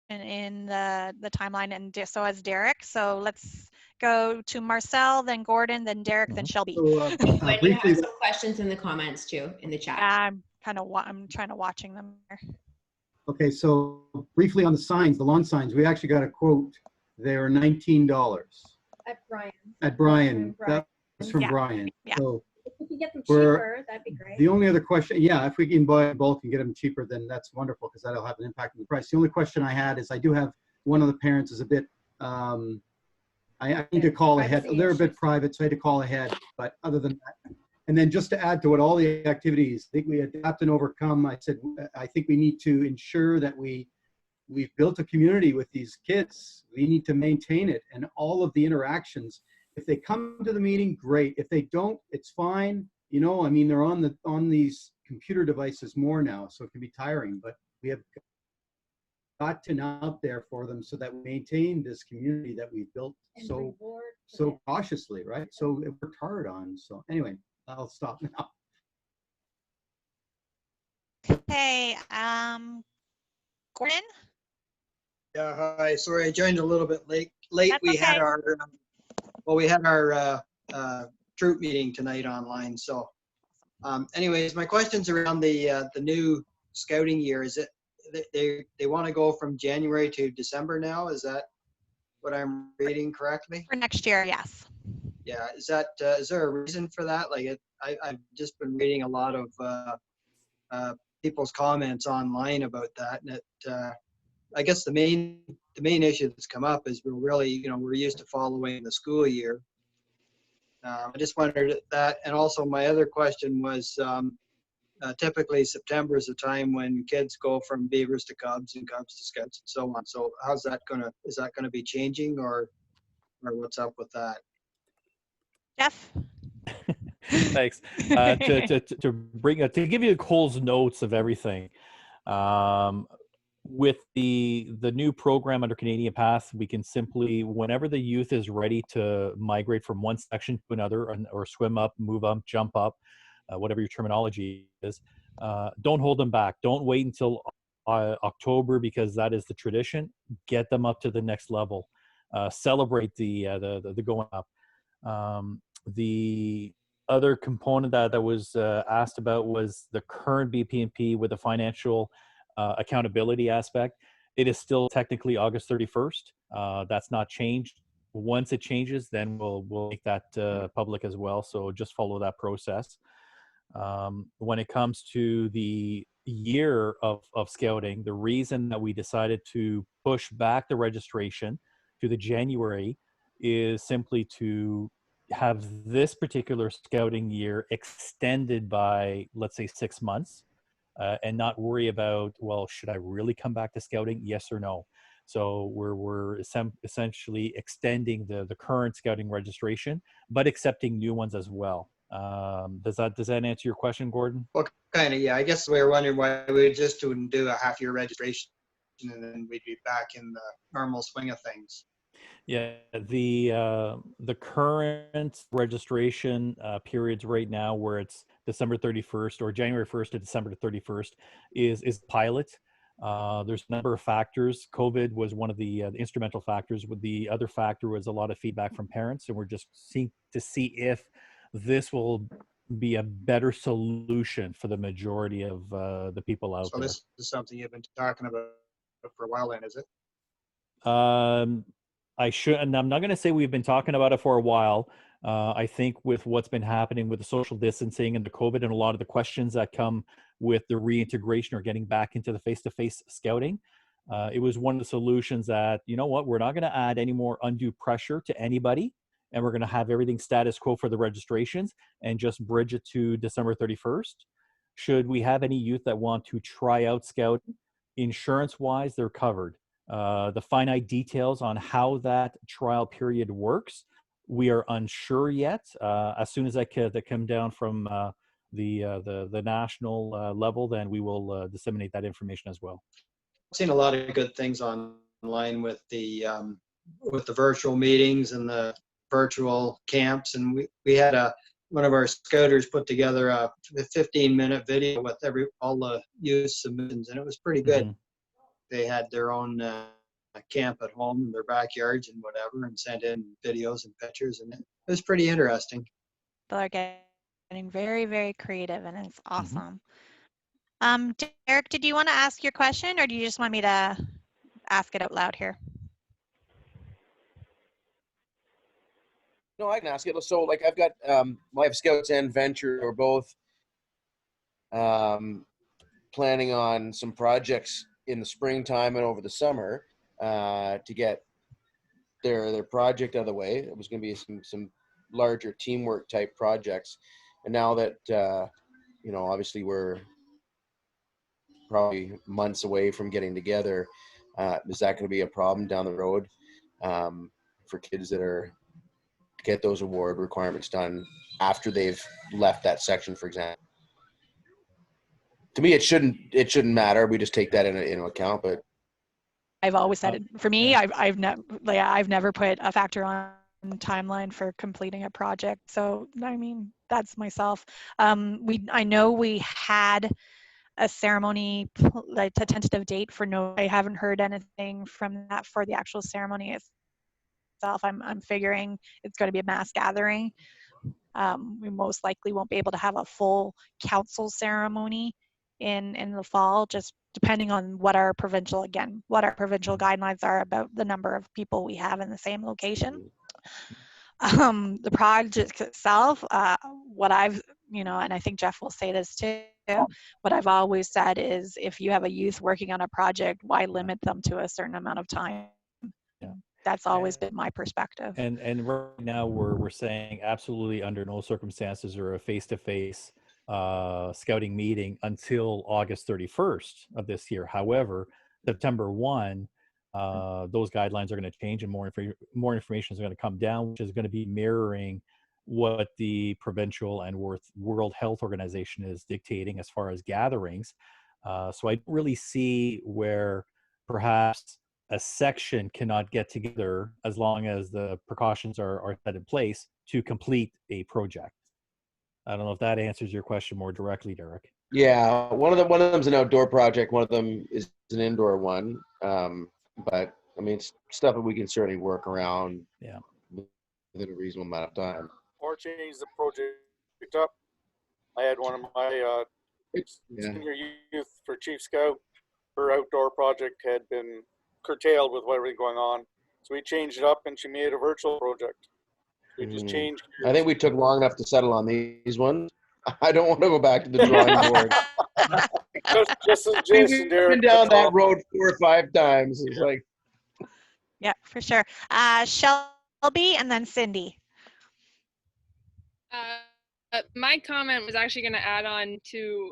in the timeline, and so has Derek. So let's go to Marcel, then Gordon, then Derek, then Shelby. So, we have some questions in the comments too, in the chat. I'm trying to watching them here. Okay, so briefly on the signs, the lawn signs, we actually got a quote. They're $19. At Brian. At Brian. That was from Brian. Yeah. So if we can get them cheaper, that'd be great. the only other question, if we can buy bulk and get them cheaper, then that's wonderful, because that'll have an impact on the price. The only question I had is, I do have one of the parents is a bit, I need to call ahead. They're a bit private, so I had to call ahead. But other than that, and then just to add to what all the activities, I think we adapt and overcome. I said, I think we need to ensure that we've built a community with these kids. We need to maintain it, and all of the interactions. If they come to the meeting, great. If they don't, it's fine. You know, I mean, they're on these computer devices more now, so it can be tiring. But we have got to out there for them so that we maintain this community that we've built so cautiously, right? So it worked hard on. So anyway, I'll stop now. Okay, Gordon? Yeah, hi. Sorry, I joined a little bit late. That's We had okay. our troop meeting tonight online. So, anyways, my question's around the new scouting year. Is it they want to go from January to December now? Is that what I'm reading correctly? For next year, yes. Yeah. Is there a reason for that? Like, I've just been reading a lot of people's comments online about that, and I guess the main issue that's come up is we're used to following the school year. I just wondered that, and also my other question was, typically September is the time when kids go from Beavers to Cubs and Cubs to Scouts and so on. So is that gonna be changing, or what's up with that? Jeff? Thanks. To give you Cole's notes of everything. with the new program under Canadian Path, we can simply, whenever the youth is ready to migrate from one section to another, or swim up, move up, jump up, whatever your terminology is, don't hold them back. Don't wait until October, because that is the tradition. Get them up to the next level. Celebrate the going up. The other component that was asked about was the current BPNP with the financial accountability aspect. It is still technically August 31st. That's not changed. Once it changes, then we'll make that public as well. So just follow that process. When it comes to the year of scouting, the reason that we decided to push back the registration to the January is simply to have this particular scouting year extended by, let's say, 6 months, and not worry about, well, should I really come back to scouting? Yes or no. So we're essentially extending the current scouting registration, but accepting new ones as well. Does that answer your question, Gordon? Well, kind of, yeah. I guess we were wondering why we just wouldn't do a half-year registration and then we'd be back in the normal swing of things. Yeah, the current registration periods right now, where it's December 31st or January 1st to December 31st, is pilot. There's a number of factors. COVID was one of the instrumental factors. With the other factor was a lot of feedback from parents, and we're just seeing to see if this will be a better solution for the majority of the people out there. So this is something you've been talking about for a while then, is it? And I'm not going to say we've been talking about it for a while. I think with what's been happening with the social distancing and the COVID and a lot of the questions that come with the reintegration or getting back into the face-to-face scouting, it was one of the solutions that, you know what, we're not going to add any more undue pressure to anybody, and we're going to have everything status quo for the registrations and just bridge it to December 31st. Should we have any youth that want to try out scouting, insurance-wise, they're covered. The finite details on how that trial period works, we are unsure yet. As soon as that come down from the national level, then we will disseminate that information as well. I've seen a lot of good things online with the virtual meetings and the virtual camps, and we had one of our scouters put together a 15-minute video with all the youth submissions, and it was pretty good. Mm-hmm. They had their own camp at home in their backyards and whatever, and sent in videos and pictures, and it was pretty interesting. People are getting very, very creative, and it's awesome. Mm-hmm. Derek, did you want to ask your question, or do you just want me to ask it out loud here? No, I can ask it. So, like, I've got I have Scouts and Venture, or both planning on some projects in the springtime and over the summer to get their project out of the way. It was going to be some larger teamwork type projects, and now that obviously we're probably months away from getting together, is that going to be a problem down the road for kids that are to get those award requirements done after they've left that section, for example? To me, it shouldn't matter. We just take that into account. But I've always said it. For me, I've never put a factor on timeline for completing a project. So I mean, that's myself. I know we had a ceremony, like a tentative date for I haven't heard anything from that for the actual ceremony itself. I'm figuring it's going to be a mass gathering. We most likely won't be able to have a full council ceremony in the fall, just depending on what our provincial guidelines are about the number of people we have in the same location. The project itself, what I've, and I think Jeff will say this too, what I've always said is, if you have a youth working on a project, why limit them to a certain amount of time? Yeah. That's always been my perspective. And right now we're saying absolutely under no circumstances or a face-to-face scouting meeting until August 31st of this year. However, September 1, those guidelines are going to change, and more information is going to come down, which is going to be mirroring what the provincial and World Health Organization is dictating as far as gatherings. So I don't really see where perhaps a section cannot get together as long as the precautions are set in place to complete a project. I don't know if that answers your question more directly, Derek. Yeah, one of them's an outdoor project. One of them is an indoor one. But I mean, it's stuff that we can certainly work around. Yeah. Within a reasonable amount of time. Or change the project up. I had one of my senior youth for Chief Scout. Her outdoor project had been curtailed with everything going on, so we changed it up, and she made a virtual project. We just changed. I think we took long enough to settle on these ones. I don't want to go back to the drawing board. just as We've Jason, been down that road 4 or 5 times. It's like, yeah, for sure. Shelby and then Cindy. My comment was actually going to add on to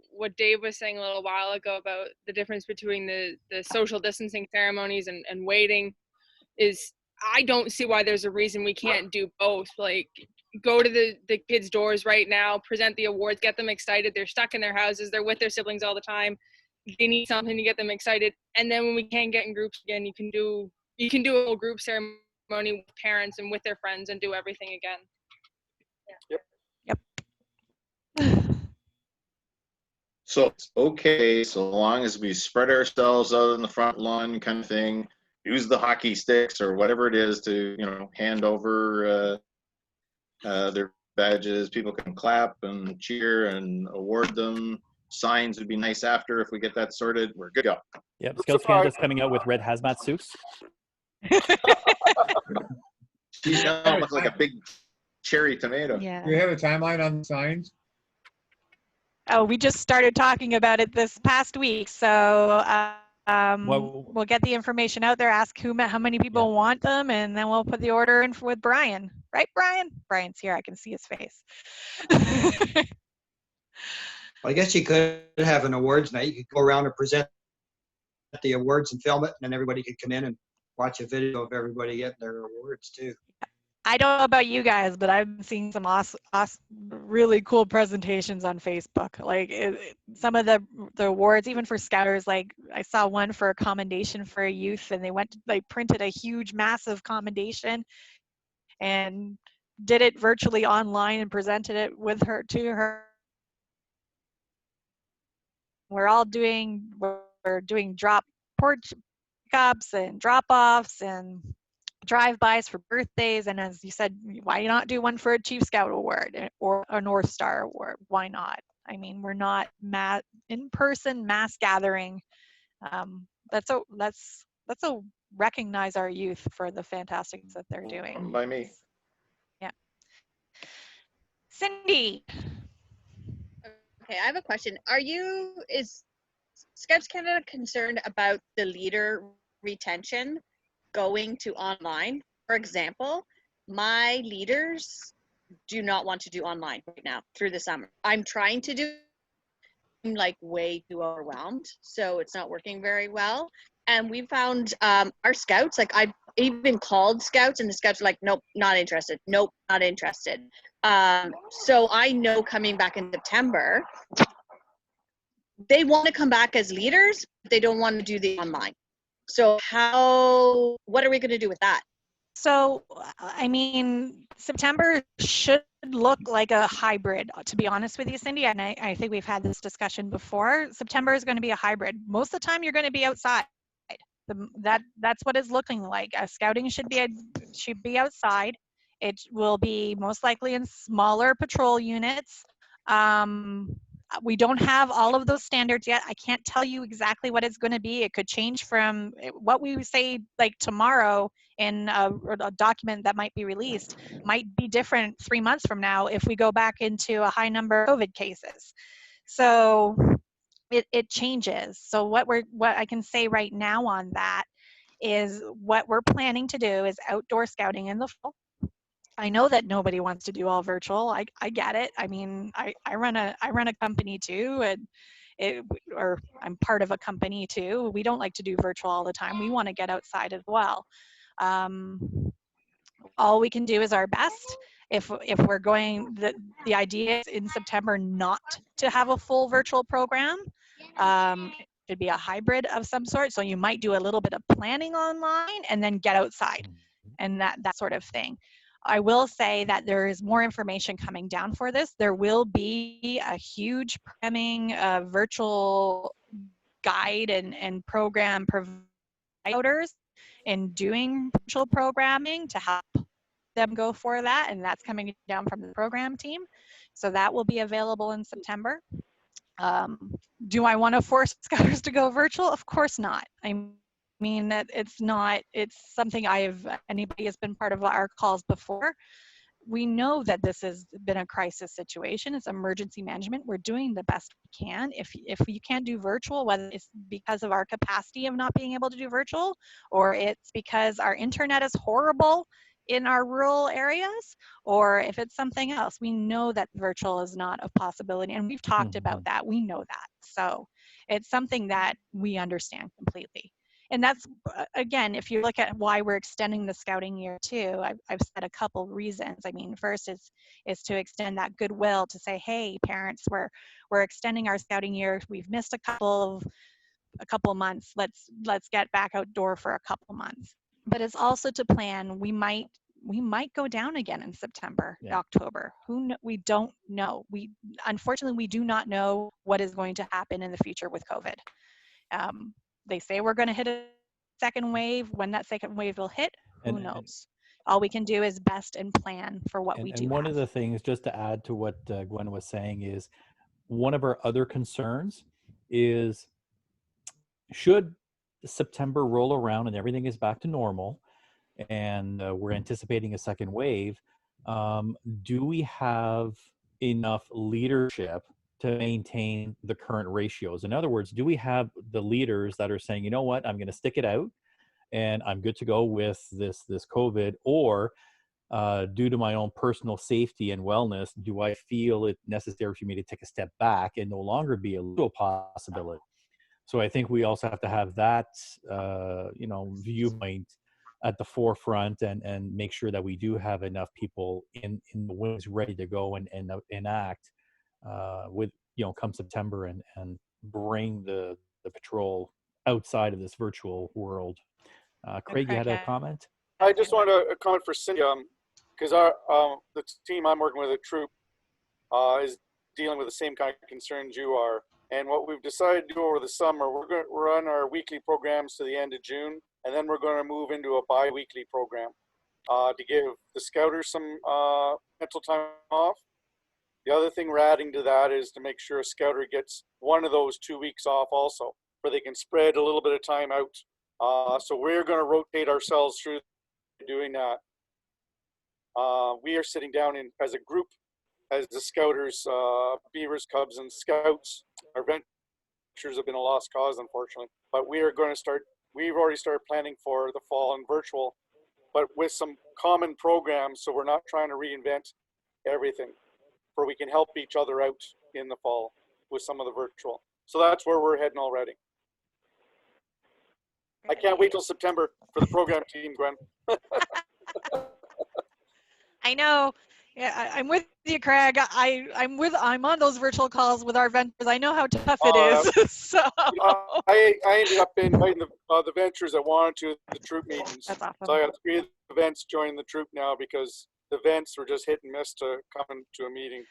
what Dave was saying a little while ago about the difference between the social distancing ceremonies and waiting. Is I don't see why there's a reason we can't do both. Like, go to the kids' doors right now, present the awards, get them excited. They're stuck in their houses. They're with their siblings all the time. They need something to get them excited. And then when we can't get in groups again, you can do a whole group ceremony with parents and with their friends and do everything again. Yep. So it's okay, so long as we spread ourselves out in the front lawn kind of thing, use the hockey sticks or whatever it is to, hand over their badges. People can clap and cheer and award them. Signs would be nice after if we get that sorted. We're good to go. Yep, Scouts Canada's coming out with red hazmat suits. She's gonna look like a big cherry tomato. Yeah. Do we have a timeline on the signs? Oh, we just started talking about it this past week, so we'll get the information out there, ask how many people want them, and then we'll put the order in with Brian. Right, Brian? Brian's here. I can see his face. I guess you could have an awards night. You could go around and present the awards and film it, and then everybody could come in and watch a video of everybody getting their awards too. I don't know about you guys, but I've been seeing some awesome, really cool presentations on Facebook. Like some of the awards, even for Scouters, like I saw one for a commendation for a youth, and they printed a huge, massive commendation and did it virtually online and presented it to her. We're doing drop porch pickups and drop-offs and drive-bys for birthdays, and as you said, why not do one for a Chief Scout award or a North Star award? Why not? I mean, we're not in-person mass gathering. Let's recognize our youth for the fantastic things that they're doing. By me. Yeah. Cindy. Okay, I have a question. Is Scouts Canada concerned about the leader retention going to online? For example, my leaders do not want to do online right now through the summer. I'm trying to do, I'm like way too overwhelmed, so it's not working very well. And we found our scouts, like I've even called scouts and the scouts are like, nope, not interested. Nope, not interested. So I know coming back in September, they want to come back as leaders, but they don't want to do the online. So what are we going to do with that? So, I mean, September should look like a hybrid, to be honest with you, Cindy, and I think we've had this discussion before. September is going to be a hybrid. Most of the time you're going to be outside. That's what it's looking like. Scouting should be outside. It will be most likely in smaller patrol units. We don't have all of those standards yet. I can't tell you exactly what it's going to be. It could change from what we say like tomorrow in a document that might be released, might be different 3 months from now if we go back into a high number of COVID cases. So it changes. So what I can say right now on that is what we're planning to do is outdoor scouting in the fall. I know that nobody wants to do all virtual. I get it. I mean, I run a company too, and or I'm part of a company too. We don't like to do virtual all the time. We want to get outside as well. All we can do is our best. If we're going, the idea is in September not to have a full virtual program. should be a hybrid of some sort. So you might do a little bit of planning online and then get outside and that sort of thing. I will say that there is more information coming down for this. There will be a huge programming virtual guide and program providers in doing virtual programming to help them go for that, and that's coming down from the program team. So that will be available in September. Do I want to force Scouters to go virtual? Of course not. I mean, that it's something anybody has been part of our calls before. We know that this has been a crisis situation. It's emergency management. We're doing the best we can. If you can't do virtual, whether it's because of our capacity of not being able to do virtual, or it's because our internet is horrible in our rural areas, or if it's something else, we know that virtual is not a possibility. And we've talked about that. We know that. So it's something that we understand completely. And that's, again, if you look at why we're extending the scouting year too, I've said a couple reasons. I mean, first is to extend that goodwill to say, hey, parents, we're extending our scouting year. We've missed a couple of months. Let's get back outdoor for a couple months. But it's also to plan. We might go down again in September, October. We don't know. Unfortunately, we do not know what is going to happen in the future with COVID. They say we're going to hit a second wave. When that second wave will hit, who knows? All we can do is best and plan for what we do. And one of the things, just to add to what Gwen was saying, is one of our other concerns is, should September roll around and everything is back to normal, and we're anticipating a second wave, do we have enough leadership to maintain the current ratios? In other words, do we have the leaders that are saying, you know what, I'm going to stick it out and I'm good to go with this COVID, or due to my own personal safety and wellness, do I feel it necessary for me to take a step back and no longer be a little possibility? So I think we also have to have that, viewpoint at the forefront and make sure that we do have enough people in the wings ready to go and enact with, come September and bring the patrol outside of this virtual world. Craig, you had a comment? I just wanted a comment for Cindy, because the team I'm working with at Troop is dealing with the same kind of concerns you are. And what we've decided to do over the summer, we're going to run our weekly programs to the end of June, and then we're going to move into a bi-weekly program to give the Scouters some mental time off. The other thing we're adding to that is to make sure a Scouter gets one of those 2 weeks off also, where they can spread a little bit of time out. So we're going to rotate ourselves through doing that. We are sitting down as a group, as the Scouters, Beavers, Cubs, and Scouts. Our ventures have been a lost cause, unfortunately. But we are going to start, we've already started planning for the fall and virtual, but with some common programs, so we're not trying to reinvent everything, where we can help each other out in the fall with some of the virtual. So that's where we're heading already. I can't wait till September for the program team, Gwen. I know. Yeah, I'm with you, Craig. I'm on those virtual calls with our ventures. I know how tough it is. So I ended up inviting the ventures that wanted to the Troop meetings. That's awesome. So I got 3 events joining the Troop now because the events were just hit and miss to come to a meeting.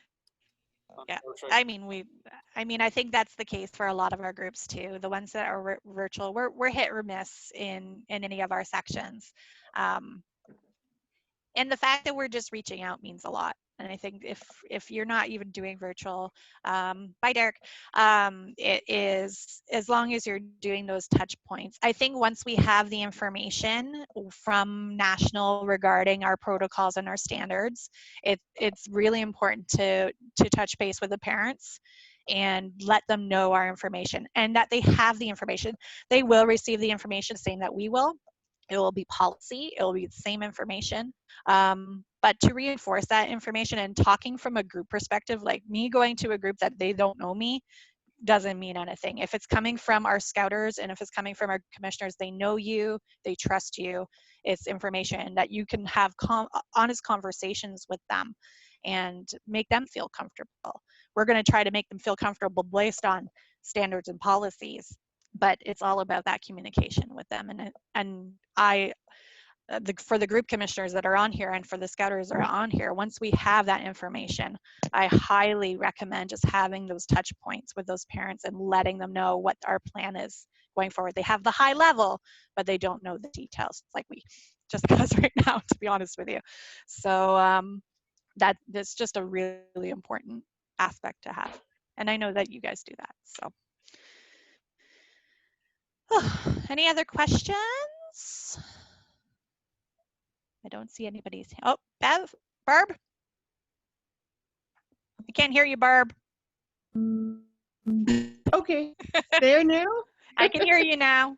Yeah, I mean, I think that's the case for a lot of our groups too. The ones that are virtual, we're hit or miss in any of our sections. And the fact that we're just reaching out means a lot. And I think if you're not even doing virtual, bye Derek, it is, as long as you're doing those touch points. I think once we have the information from national regarding our protocols and our standards, it's really important to touch base with the parents and let them know our information and that they have the information. They will receive the information saying that we will. It will be policy. It will be the same information. But to reinforce that information and talking from a group perspective, like me going to a group that they don't know me, doesn't mean anything. If it's coming from our Scouters and if it's coming from our commissioners, they know you, they trust you. It's information that you can have honest conversations with them and make them feel comfortable. We're going to try to make them feel comfortable based on standards and policies. but it's all about that communication with them. And for the group commissioners that are on here and for the scouters that are on here, once we have that information, I highly recommend just having those touch points with those parents and letting them know what our plan is going forward. They have the high level, but they don't know the details like we just got us right now, to be honest with you. So that's just a really important aspect to have. And I know that you guys do that, so. Any other questions? I don't see anybody's. Oh, Barb? I can't hear you, Barb. Okay, there now? I can hear you now.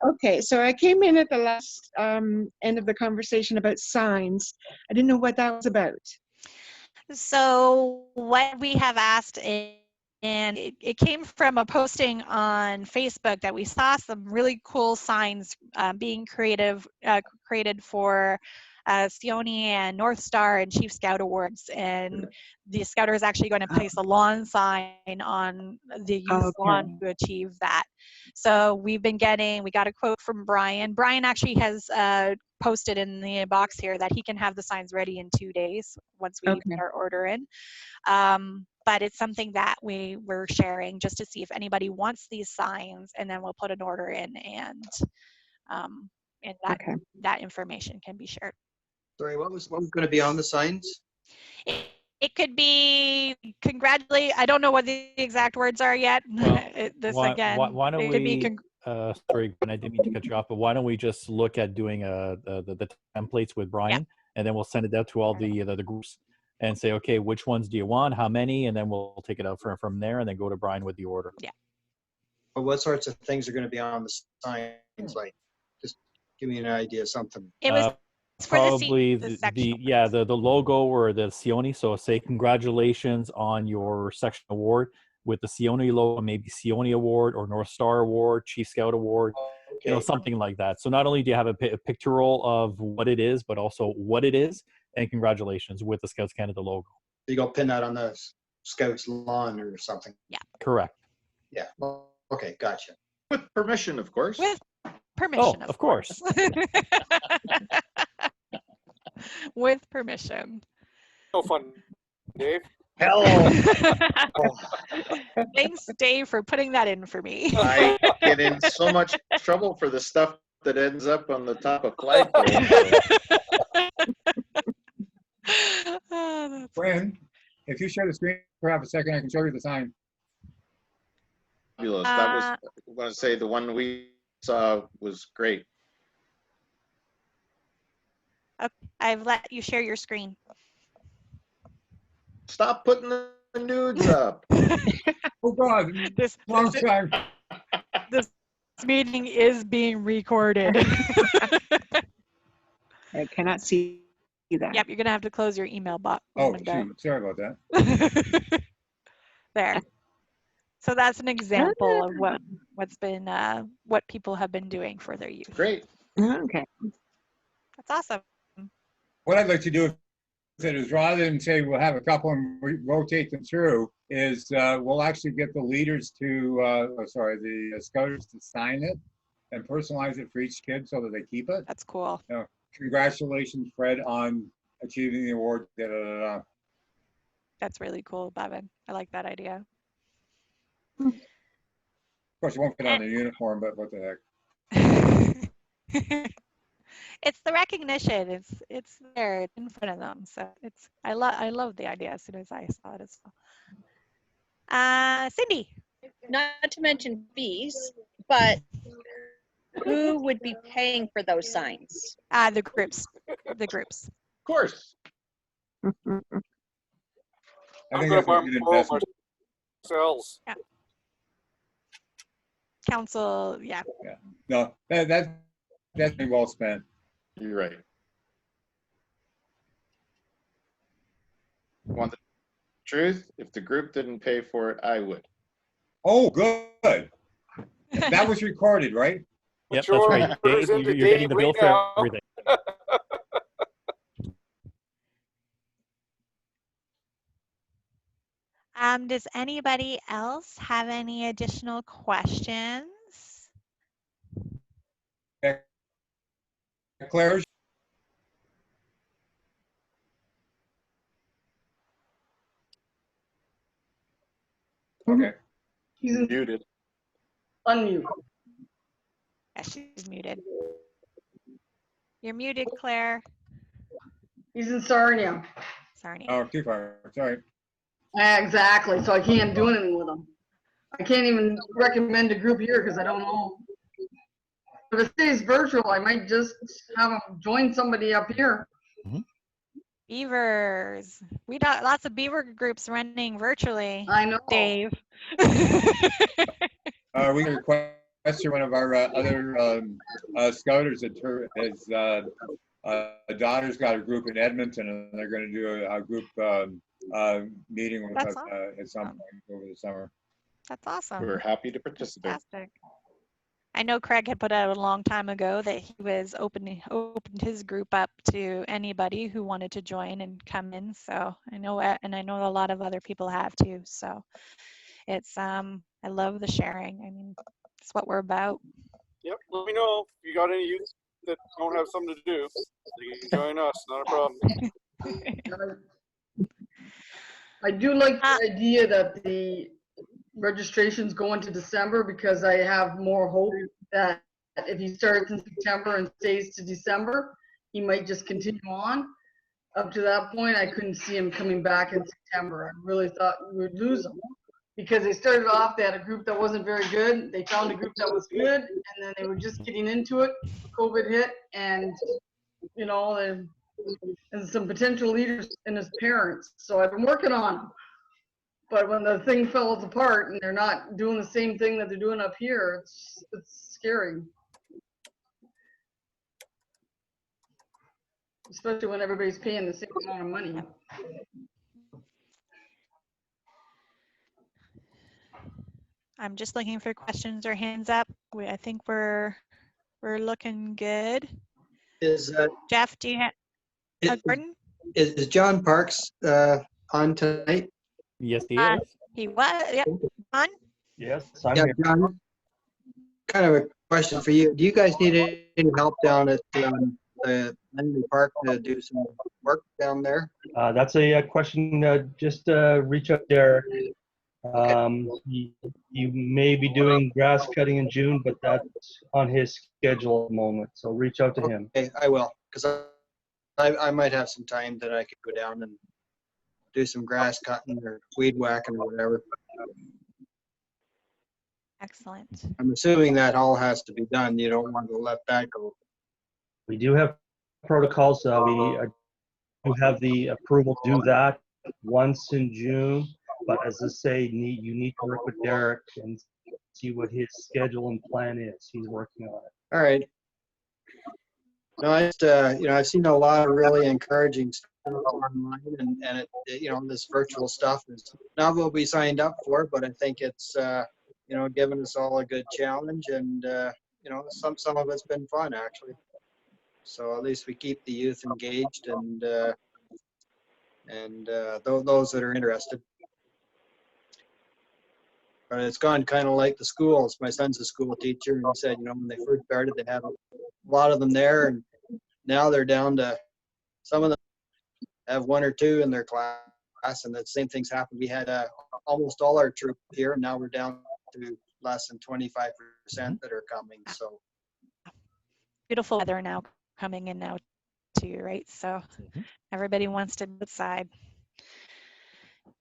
Okay, so I came in at the last end of the conversation about signs. I didn't know what that was about. So what we have asked, and it came from a posting on Facebook that we saw some really cool signs being created for Sione and North Star and Chief Scout Awards, and the Scouter is actually going to place a lawn sign on the youth lawn to achieve that. So we got a quote from Brian. Brian actually has posted in the box here that he can have the signs ready in 2 days once we get our order in. But it's something that we're sharing just to see if anybody wants these signs, and then we'll put an order in, and that information can be shared. Sorry, what was going to be on the signs? It could be congratulate. I don't know what the exact words are yet. Why don't we? Sorry, I didn't mean to cut you off, but why don't we just look at doing the templates with Brian, and then we'll send it out to all the groups and say, okay, which ones do you want, how many, and then we'll take it out from there, and then go to Brian with the order. Yeah. But what sorts of things are going to be on the signs? Like, just give me an idea of something. It was probably the logo or the Sione. So say congratulations on your section award with the Sione logo, maybe Sione Award or North Star Award, Chief Scout Award, something like that. So not only do you have a pictorial of what it is, but also what it is, and congratulations with the Scouts Canada logo. You go pin that on the Scouts lawn or something. Yeah. Correct. Yeah. Well, okay, gotcha. With permission, of course. With permission, of course. With permission. No fun, Dave. Hello. Thanks, Dave, for putting that in for me. I get in so much trouble for the stuff that ends up on the top of flagpole. Fran, if you share the screen for half a second, I can show you the sign. Fabulous. That was, I'm going to say, the one we saw was great. Okay, I've let you share your screen. Stop putting the nudes up. Oh God, this meeting is being recorded. I cannot see that. Yep, you're gonna have to close your email box. Oh, shoot. Sorry about that. There. So that's an example of what people have been doing for their youth. Great. Okay. That's awesome. What I'd like to do is rather than say we'll have a couple and rotate them through, is we'll actually get the leaders to, the scouters to sign it and personalize it for each kid so that they keep it. That's cool. Congratulations, Fred, on achieving the award. That's really cool, Bevan. I like that idea. Of course, it won't fit on the uniform, but what the heck. It's the recognition. It's there in front of them. So I love the idea as soon as I saw it as well. Cindy. Not to mention fees, but who would be paying for those signs? The groups. The groups. Of course. I'm going to buy more ourselves. Yeah. Council, yeah. No, that's been well spent. You're right. Want the truth? If the group didn't pay for it, I would. Oh, good. That was recorded, right? Yep, that's right. Dave, you're getting the bill for everything. Does anybody else have any additional questions? Claire? Okay. He's muted. Unmute. Yeah, she's muted. You're muted, Claire. He's in Sarnia. Sarnia. Oh, too far. Sorry. Exactly. So I can't do anything with him. I can't even recommend a group here because I don't know. If it stays virtual, I might just have him join somebody up here. Beavers. We got lots of beaver groups running virtually. I know. Dave. We requested one of our other scouters that his daughter's got a group in Edmonton, and they're going to do a group meeting with us at some point over the summer. That's awesome. We're happy to participate. Fantastic. I know Craig had put out a long time ago that he was opened his group up to anybody who wanted to join and come in. So I know, and I know a lot of other people have too. So it's I love the sharing. I mean, it's what we're about. Yep. Let me know if you got any youth that don't have something to do. You can join us. Not a problem. I do like the idea that the registrations go into December because I have more hope that if he starts in September and stays to December, he might just continue on. Up to that point, I couldn't see him coming back in September. I really thought we would lose him because they started off, they had a group that wasn't very good. They found a group that was good, and then they were just getting into it. COVID hit, and you know, and some potential leaders and his parents. So I've been working on them. But when the thing falls apart and they're not doing the same thing that they're doing up here, it's scary. Especially when everybody's paying the same amount of money. I'm just looking for questions or hands up. I think we're looking good. Is Jeff, do you have Gordon? Is John Parks on tonight? Yes, he is. He was. Yep. On. Yes, I'm Yeah, here. John. Kind of a question for you. Do you guys need any help down at the Henry Park to do some work down there? That's a question. Just reach out there. You may be doing grass cutting in June, but that's on his schedule at the moment. So reach out to him. Okay, I will, because I might have some time that I could go down and do some grass cutting or weed whacking or whatever. Excellent. I'm assuming that all has to be done. You don't want to let that go. We do have protocols. We do have the approval to do that once in June. But as I say, you need to work with Derek and see what his schedule and plan is. He's working on it. All right. No, I just, I've seen a lot of really encouraging stuff online, and it, this virtual stuff is not what we signed up for, but I think it's, given us all a good challenge, and some of it's been fun actually. So at least we keep the youth engaged and those that are interested. But it's gone kind of like the schools. My son's a school teacher, and he said, when they first started, they had a lot of them there, and now they're down to, some of them have one or two in their class, and the same things happened. We had almost all our troop here, and now we're down to less than 25% that are coming. So Beautiful weather now coming in now too, right? So everybody wants to be outside.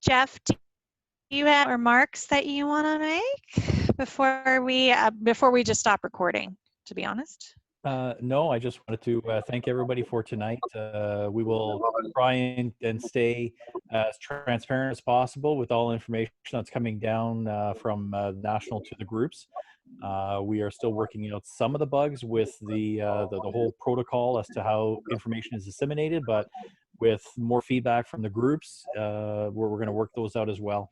Jeff, do you have remarks that you want to make before we just stop recording, to be honest? No, I just wanted to thank everybody for tonight. We will try and stay as transparent as possible with all information that's coming down from national to the groups. We are still working out some of the bugs with the whole protocol as to how information is disseminated, but with more feedback from the groups, we're going to work those out as well.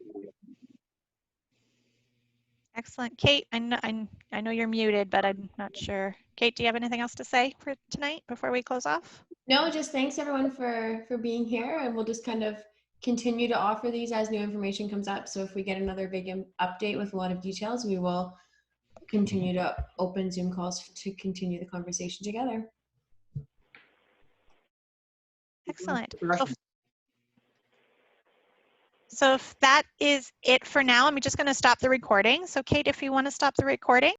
Excellent. Kate, I know you're muted, but I'm not sure. Kate, do you have anything else to say for tonight before we close off? No, just thanks everyone for being here, and we'll just kind of continue to offer these as new information comes up. So if we get another big update with a lot of details, we will continue to open Zoom calls to continue the conversation together. Excellent. So if that is it for now, I'm just going to stop the recording. So Kate, if you want to stop the recording.